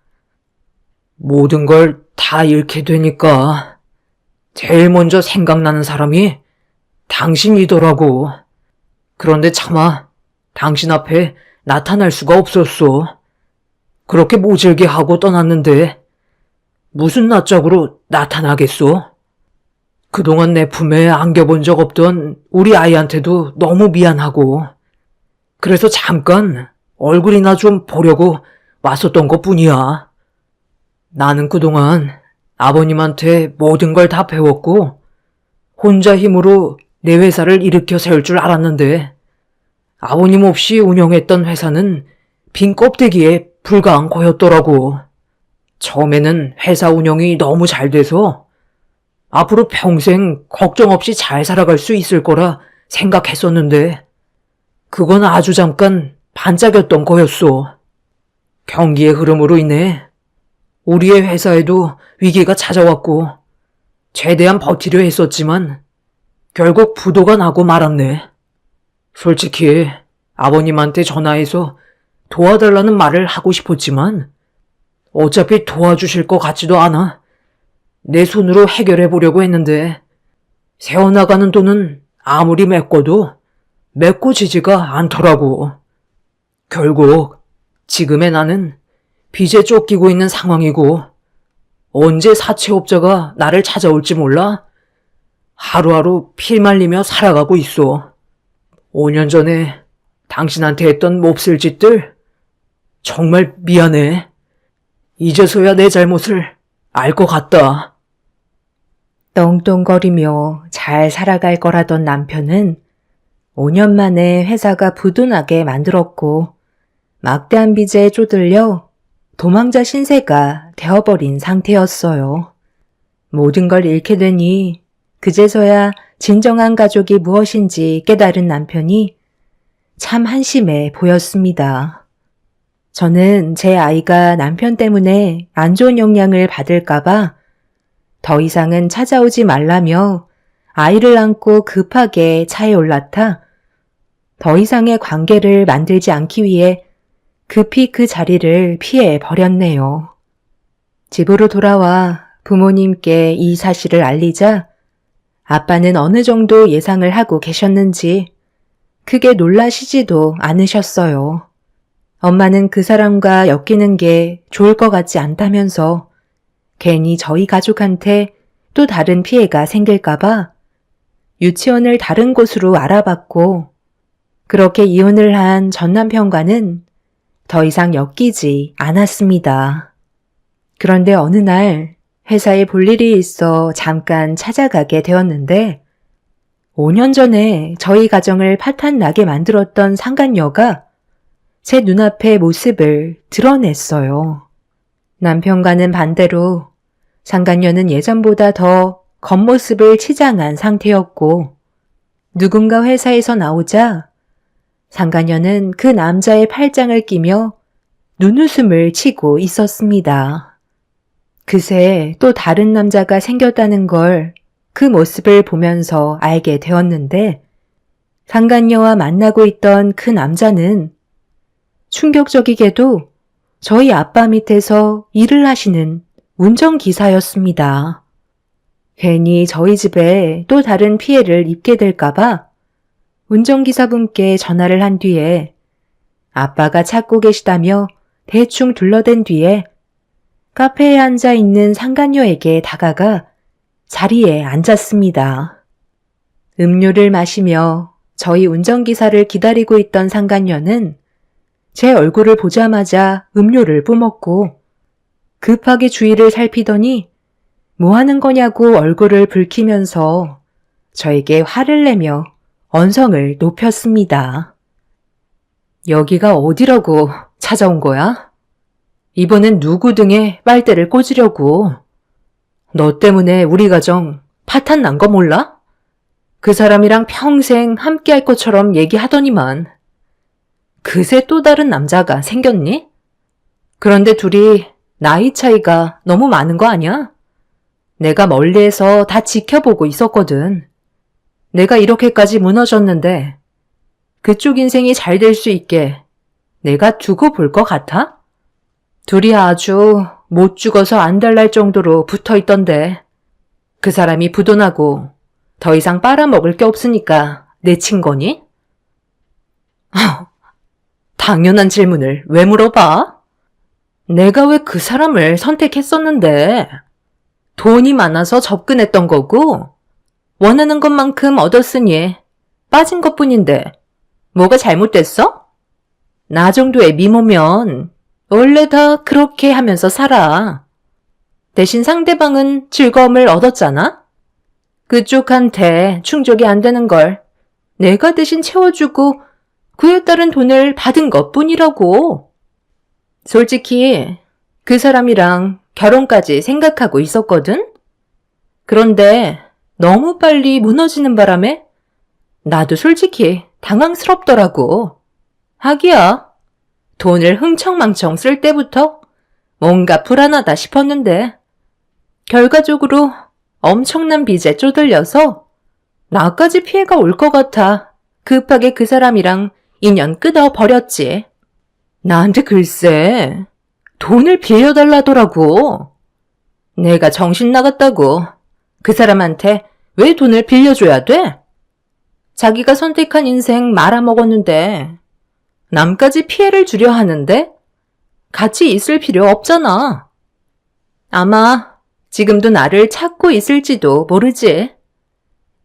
모든 걸 다 잃게 되니까 제일 먼저 생각나는 사람이 당신이더라고. 그런데 차마 당신 앞에 나타날 수가 없었어. 그렇게 모질게 하고 떠났는데 무슨 낯짝으로 나타나겠어? 그동안 내 품에 안겨본 적 없던 우리 아이한테도 너무 미안하고 그래서 잠깐 얼굴이나 좀 보려고 왔었던 것뿐이야. 나는 그동안 아버님한테 모든 걸 다 배웠고 혼자 힘으로 내 회사를 일으켜 세울 줄 알았는데 아버님 없이 운영했던 회사는 빈 껍데기에 불과한 거였더라고. 처음에는 회사 운영이 너무 잘 돼서 앞으로 평생 걱정 없이 잘 살아갈 수 있을 거라 생각했었는데 그건 아주 잠깐 반짝였던 거였어. 경기의 흐름으로 인해 우리의 회사에도 위기가 찾아왔고 최대한 버티려 했었지만 결국 부도가 나고 말았네. 솔직히 아버님한테 전화해서 도와달라는 말을 하고 싶었지만 어차피 도와주실 것 같지도 않아. 내 손으로 해결해 보려고 했는데 새어나가는 돈은 아무리 메꿔도 메꿔지지가 않더라고. 결국 지금의 나는 빚에 쫓기고 있는 상황이고 언제 사채업자가 나를 찾아올지 몰라 하루하루 피 말리며 살아가고 있어. 5년 전에 당신한테 했던 몹쓸 짓들 정말 미안해. 이제서야 내 잘못을 알 것 같다. 떵떵거리며 잘 살아갈 거라던 남편은 5년 만에 회사가 부도나게 만들었고 막대한 빚에 쪼들려 도망자 신세가 되어버린 상태였어요. 모든 걸 잃게 되니 그제서야 진정한 가족이 무엇인지 깨달은 남편이 참 한심해 보였습니다. 저는 제 아이가 남편 때문에 안 좋은 영향을 받을까봐 더 이상은 찾아오지 말라며 아이를 안고 급하게 차에 올라타 더 이상의 관계를 만들지 않기 위해 급히 그 자리를 피해 버렸네요. 집으로 돌아와 부모님께 이 사실을 알리자 아빠는 어느 정도 예상을 하고 계셨는지 크게 놀라시지도 않으셨어요. 엄마는 그 사람과 엮이는 게 좋을 것 같지 않다면서 괜히 저희 가족한테 또 다른 피해가 생길까봐 유치원을 다른 곳으로 알아봤고 그렇게 이혼을 한 전 남편과는 더 이상 엮이지 않았습니다. 그런데 어느 날 회사에 볼 일이 있어 잠깐 찾아가게 되었는데 5년 전에 저희 가정을 파탄나게 만들었던 상간녀가 제 눈앞의 모습을 드러냈어요. 남편과는 반대로 상간녀는 예전보다 더 겉모습을 치장한 상태였고 누군가 회사에서 나오자 상간녀는 그 남자의 팔짱을 끼며 눈웃음을 치고 있었습니다. 그새 또 다른 남자가 생겼다는 걸 그 모습을 보면서 알게 되었는데 상간녀와 만나고 있던 그 남자는 충격적이게도 저희 아빠 밑에서 일을 하시는 운전기사였습니다. 괜히 저희 집에 또 다른 피해를 입게 될까봐 운전기사분께 전화를 한 뒤에 아빠가 찾고 계시다며 대충 둘러댄 뒤에 카페에 앉아 있는 상간녀에게 다가가 자리에 앉았습니다. 음료를 마시며 저희 운전기사를 기다리고 있던 상간녀는 제 얼굴을 보자마자 음료를 뿜었고 급하게 주위를 살피더니 뭐 하는 거냐고 얼굴을 붉히면서 저에게 화를 내며 언성을 높였습니다. 여기가 어디라고 찾아온 거야? 이번엔 누구 등에 빨대를 꽂으려고. 너 때문에 우리 가정 파탄 난 거 몰라? 그 사람이랑 평생 함께 할 것처럼 얘기하더니만. 그새 또 다른 남자가 생겼니? 그런데 둘이 나이 차이가 너무 많은 거 아니야? 내가 멀리에서 다 지켜보고 있었거든. 내가 이렇게까지 무너졌는데 그쪽 인생이 잘 될 수 있게 내가 두고 볼 것 같아? 둘이 아주 못 죽어서 안달날 정도로 붙어 있던데 그 사람이 부도나고 더 이상 빨아먹을 게 없으니까 내친 거니? 당연한 질문을 왜 물어봐? 내가 왜 그 사람을 선택했었는데 돈이 많아서 접근했던 거고 원하는 것만큼 얻었으니 빠진 것뿐인데 뭐가 잘못됐어? 나 정도의 미모면 원래 다 그렇게 하면서 살아. 대신 상대방은 즐거움을 얻었잖아? 그쪽한테 충족이 안 되는 걸 내가 대신 채워주고 그에 따른 돈을 받은 것뿐이라고. 솔직히 그 사람이랑 결혼까지 생각하고 있었거든? 그런데 너무 빨리 무너지는 바람에 나도 솔직히 당황스럽더라고. 하기야 돈을 흥청망청 쓸 때부터 뭔가 불안하다 싶었는데 결과적으로 엄청난 빚에 쪼들려서 나까지 피해가 올 것 같아 급하게 그 사람이랑 인연 끊어버렸지. 나한테 글쎄, 돈을 빌려달라더라고. 내가 정신 나갔다고. 그 사람한테 왜 돈을 빌려줘야 돼? 자기가 선택한 인생 말아먹었는데 남까지 피해를 주려 하는데 같이 있을 필요 없잖아. 아마 지금도 나를 찾고 있을지도 모르지.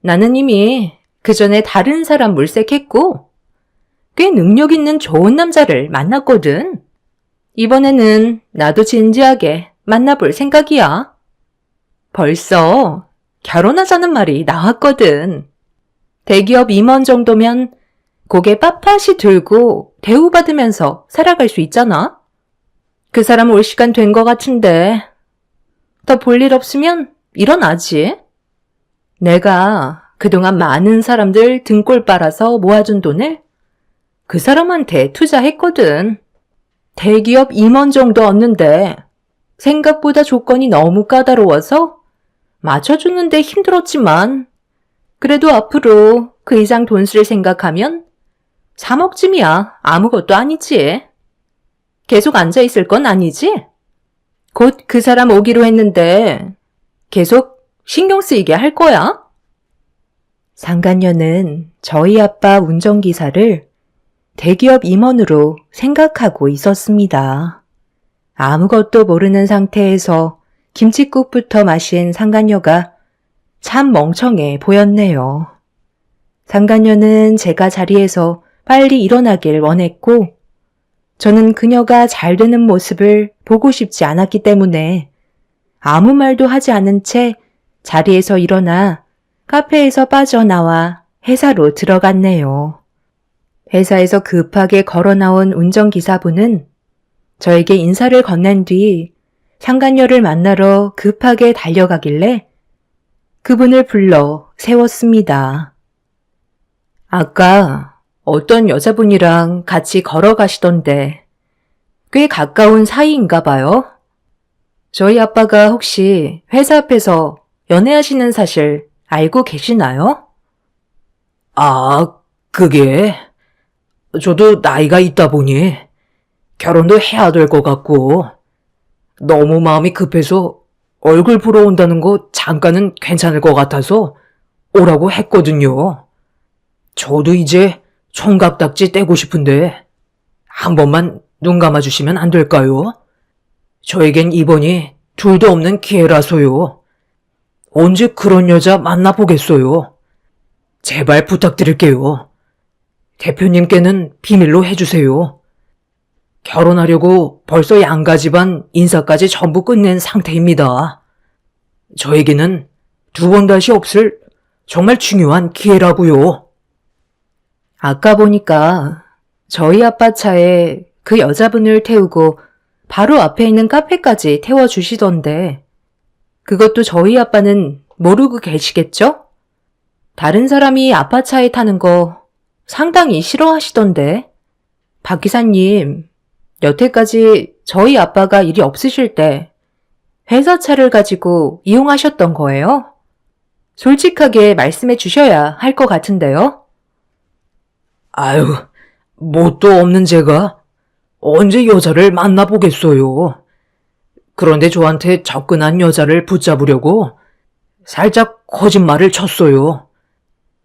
나는 이미 그 전에 다른 사람 물색했고 꽤 능력 있는 좋은 남자를 만났거든. 이번에는 나도 진지하게 만나볼 생각이야. 벌써 결혼하자는 말이 나왔거든. 대기업 임원 정도면 고개 빳빳이 들고 대우받으면서 살아갈 수 있잖아. 그 사람 올 시간 된 것 같은데 더 볼 일 없으면 일어나지. 내가 그동안 많은 사람들 등골 빨아서 모아준 돈을 그 사람한테 투자했거든. 대기업 임원 정도 얻는데 생각보다 조건이 너무 까다로워서 맞춰주는데 힘들었지만 그래도 앞으로 그 이상 돈 쓸 생각하면 3억쯤이야 아무것도 아니지. 계속 앉아있을 건 아니지? 곧 그 사람 오기로 했는데 계속 신경 쓰이게 할 거야? 상간녀는 저희 아빠 운전기사를 대기업 임원으로 생각하고 있었습니다. 아무것도 모르는 상태에서 김칫국부터 마신 상간녀가 참 멍청해 보였네요. 상간녀는 제가 자리에서 빨리 일어나길 원했고 저는 그녀가 잘 되는 모습을 보고 싶지 않았기 때문에 아무 말도 하지 않은 채 자리에서 일어나 카페에서 빠져나와 회사로 들어갔네요. 회사에서 급하게 걸어 나온 운전기사분은 저에게 인사를 건넨 뒤 상간녀를 만나러 급하게 달려가길래 그분을 불러 세웠습니다. 아까 어떤 여자분이랑 같이 걸어가시던데 꽤 가까운 사이인가 봐요. 저희 아빠가 혹시 회사 앞에서 연애하시는 사실 알고 계시나요? 아, 그게 저도 나이가 있다 보니 결혼도 해야 될 것 같고 너무 마음이 급해서 얼굴 보러 온다는 거 잠깐은 괜찮을 것 같아서 오라고 했거든요. 저도 이제 총각딱지 떼고 싶은데 한 번만 눈 감아주시면 안 될까요? 저에겐 이번이 둘도 없는 기회라서요. 언제 그런 여자 만나보겠어요. 제발 부탁드릴게요. 대표님께는 비밀로 해주세요. 결혼하려고 벌써 양가 집안 인사까지 전부 끝낸 상태입니다. 저에게는 두 번 다시 없을 정말 중요한 기회라고요. 아까 보니까 저희 아빠 차에 그 여자분을 태우고 바로 앞에 있는 카페까지 태워주시던데 그것도 저희 아빠는 모르고 계시겠죠? 다른 사람이 아빠 차에 타는 거 상당히 싫어하시던데 박 기사님, 여태까지 저희 아빠가 일이 없으실 때 회사 차를 가지고 이용하셨던 거예요? 솔직하게 말씀해 주셔야 할 것 같은데요? 아유, 뭣도 없는 제가 언제 여자를 만나보겠어요. 그런데 저한테 접근한 여자를 붙잡으려고 살짝 거짓말을 쳤어요.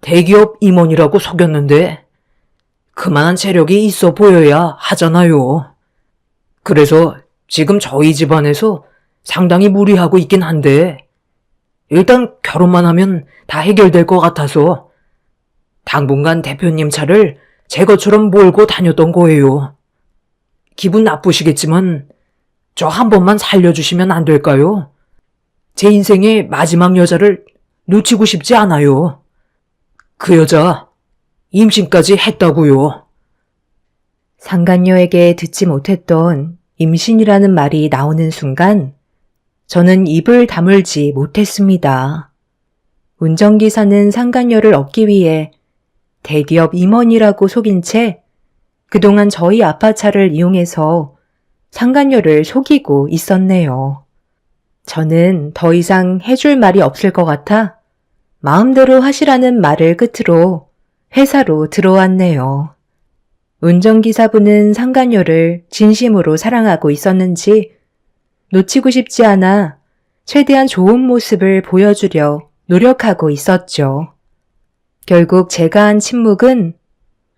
대기업 임원이라고 속였는데 그만한 재력이 있어 보여야 하잖아요. 그래서 지금 저희 집안에서 상당히 무리하고 있긴 한데 일단 결혼만 하면 다 해결될 것 같아서 당분간 대표님 차를 제 것처럼 몰고 다녔던 거예요. 기분 나쁘시겠지만 저 한 번만 살려주시면 안 될까요? 제 인생의 마지막 여자를 놓치고 싶지 않아요. 그 여자 임신까지 했다고요. 상간녀에게 듣지 못했던 임신이라는 말이 나오는 순간 저는 입을 다물지 못했습니다. 운전기사는 상간녀를 얻기 위해 대기업 임원이라고 속인 채 그동안 저희 아빠 차를 이용해서 상간녀를 속이고 있었네요. 저는 더 이상 해줄 말이 없을 것 같아 마음대로 하시라는 말을 끝으로 회사로 들어왔네요. 운전기사분은 상간녀를 진심으로 사랑하고 있었는지 놓치고 싶지 않아 최대한 좋은 모습을 보여주려 노력하고 있었죠. 결국 제가 한 침묵은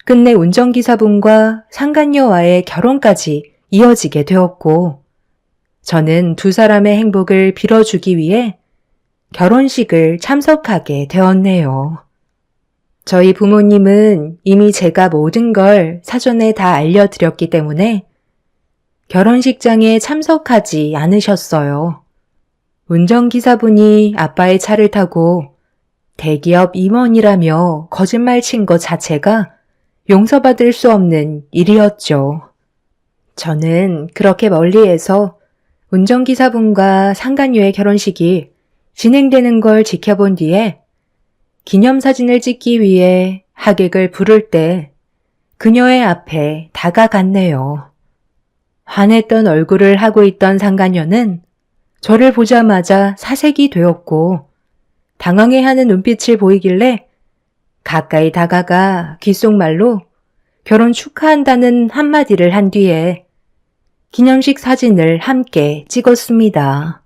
끝내 운전기사분과 상간녀와의 결혼까지 이어지게 되었고, 저는 두 사람의 행복을 빌어주기 위해 결혼식을 참석하게 되었네요. 저희 부모님은 이미 제가 모든 걸 사전에 다 알려드렸기 때문에 결혼식장에 참석하지 않으셨어요. 운전기사분이 아빠의 차를 타고 대기업 임원이라며 거짓말 친 것 자체가 용서받을 수 없는 일이었죠. 저는 그렇게 멀리에서 운전기사분과 상간녀의 결혼식이 진행되는 걸 지켜본 뒤에 기념사진을 찍기 위해 하객을 부를 때 그녀의 앞에 다가갔네요. 환했던 얼굴을 하고 있던 상간녀는 저를 보자마자 사색이 되었고 당황해하는 눈빛을 보이길래 가까이 다가가 귓속말로 결혼 축하한다는 한마디를 한 뒤에 기념식 사진을 함께 찍었습니다.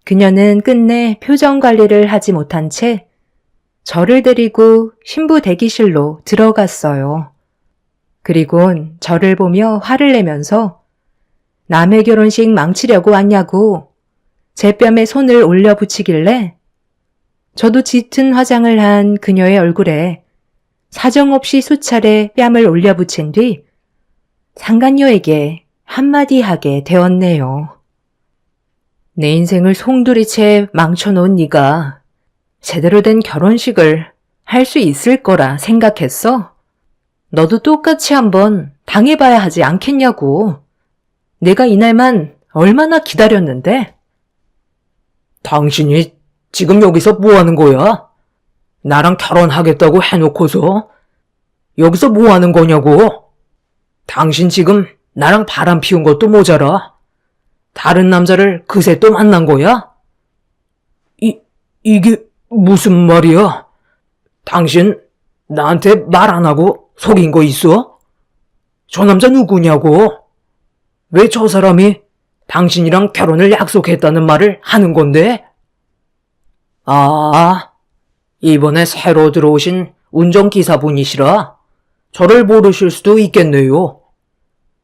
그녀는 끝내 표정 관리를 하지 못한 채 저를 데리고 신부 대기실로 들어갔어요. 그리곤 저를 보며 화를 내면서 남의 결혼식 망치려고 왔냐고 제 뺨에 손을 올려 붙이길래 저도 짙은 화장을 한 그녀의 얼굴에 사정없이 수차례 뺨을 올려 붙인 뒤 상간녀에게 한마디 하게 되었네요. 내 인생을 송두리째 망쳐놓은 네가 제대로 된 결혼식을 할 수 있을 거라 생각했어? 너도 똑같이 한번 당해봐야 하지 않겠냐고. 내가 이날만 얼마나 기다렸는데? 당신이 지금 여기서 뭐 하는 거야? 나랑 결혼하겠다고 해놓고서 여기서 뭐 하는 거냐고? 당신 지금 나랑 바람 피운 것도 모자라. 다른 남자를 그새 또 만난 거야? 이게 무슨 말이야? 당신 나한테 말 안 하고 속인 거 있어? 저 남자 누구냐고? 왜 저 사람이 당신이랑 결혼을 약속했다는 말을 하는 건데? 아, 이번에 새로 들어오신 운전기사분이시라 저를 모르실 수도 있겠네요.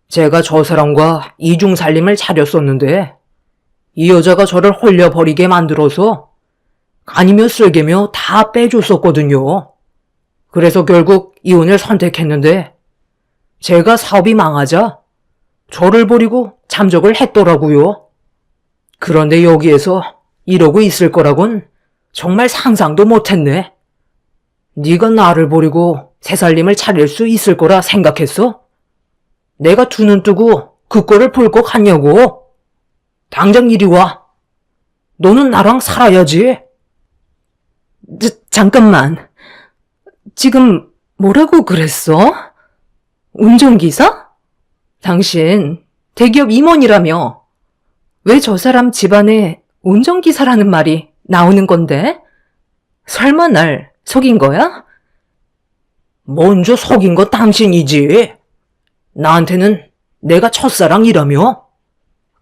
제가 저 사람과 이중살림을 차렸었는데 이 여자가 저를 홀려버리게 만들어서 간이며 쓸개며 다 빼줬었거든요. 그래서 결국 이혼을 선택했는데 제가 사업이 망하자 저를 버리고 잠적을 했더라고요. 그런데 여기에서 이러고 있을 거라곤 정말 상상도 못했네. 네가 나를 버리고 새 살림을 차릴 수 있을 거라 생각했어? 내가 두 눈 뜨고 그 꼴을 볼 것 같냐고? 당장 이리 와. 너는 나랑 살아야지. 잠깐만. 지금 뭐라고 그랬어? 운전기사? 당신 대기업 임원이라며. 왜 저 사람 집안에 운전기사라는 말이 나오는 건데? 설마 날 속인 거야? 먼저 속인 거 당신이지. 나한테는 내가 첫사랑이라며.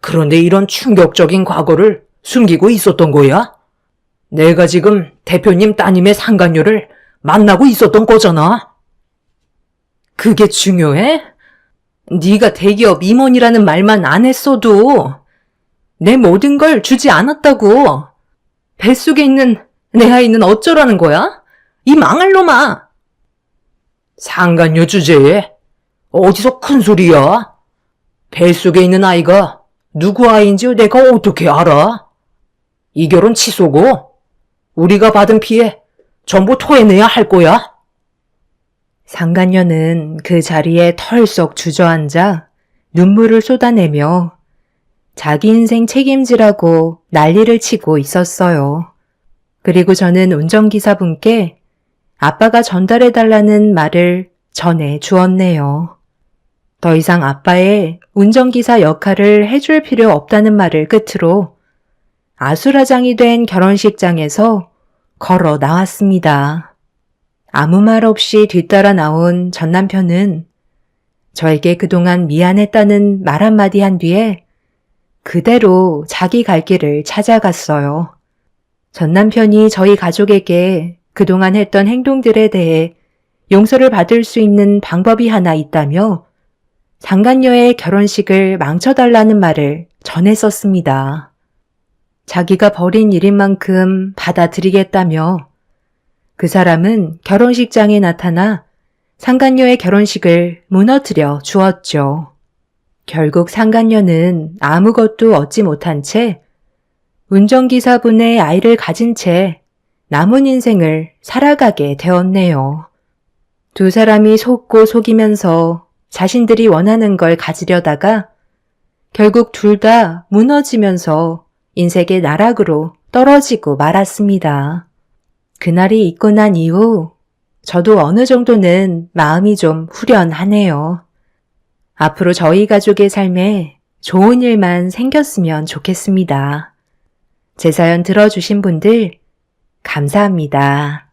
그런데 이런 충격적인 과거를 숨기고 있었던 거야? 내가 지금 대표님 따님의 상간녀를 만나고 있었던 거잖아. 그게 중요해? 네가 대기업 임원이라는 말만 안 했어도 내 모든 걸 주지 않았다고. 뱃속에 있는 내 아이는 어쩌라는 거야? 이 망할 놈아. 상간녀 주제에 어디서 큰 소리야? 뱃속에 있는 아이가 누구 아이인지 내가 어떻게 알아? 이 결혼 취소고 우리가 받은 피해 전부 토해내야 할 거야. 상간녀는 그 자리에 털썩 주저앉아 눈물을 쏟아내며 자기 인생 책임지라고 난리를 치고 있었어요. 그리고 저는 운전기사분께 아빠가 전달해달라는 말을 전해 주었네요. 더 이상 아빠의 운전기사 역할을 해줄 필요 없다는 말을 끝으로 아수라장이 된 결혼식장에서 걸어 나왔습니다. 아무 말 없이 뒤따라 나온 전 남편은 저에게 그동안 미안했다는 말 한마디 한 뒤에 그대로 자기 갈 길을 찾아갔어요. 전 남편이 저희 가족에게 그동안 했던 행동들에 대해 용서를 받을 수 있는 방법이 하나 있다며 상간녀의 결혼식을 망쳐달라는 말을 전했었습니다. 자기가 벌인 일인 만큼 받아들이겠다며 그 사람은 결혼식장에 나타나 상간녀의 결혼식을 무너뜨려 주었죠. 결국 상간녀는 아무것도 얻지 못한 채 운전기사분의 아이를 가진 채 남은 인생을 살아가게 되었네요. 두 사람이 속고 속이면서 자신들이 원하는 걸 가지려다가 결국 둘 다 무너지면서 인생의 나락으로 떨어지고 말았습니다. 그날이 있고 난 이후 저도 어느 정도는 마음이 좀 후련하네요. 앞으로 저희 가족의 삶에 좋은 일만 생겼으면 좋겠습니다. 제 사연 들어주신 분들 감사합니다.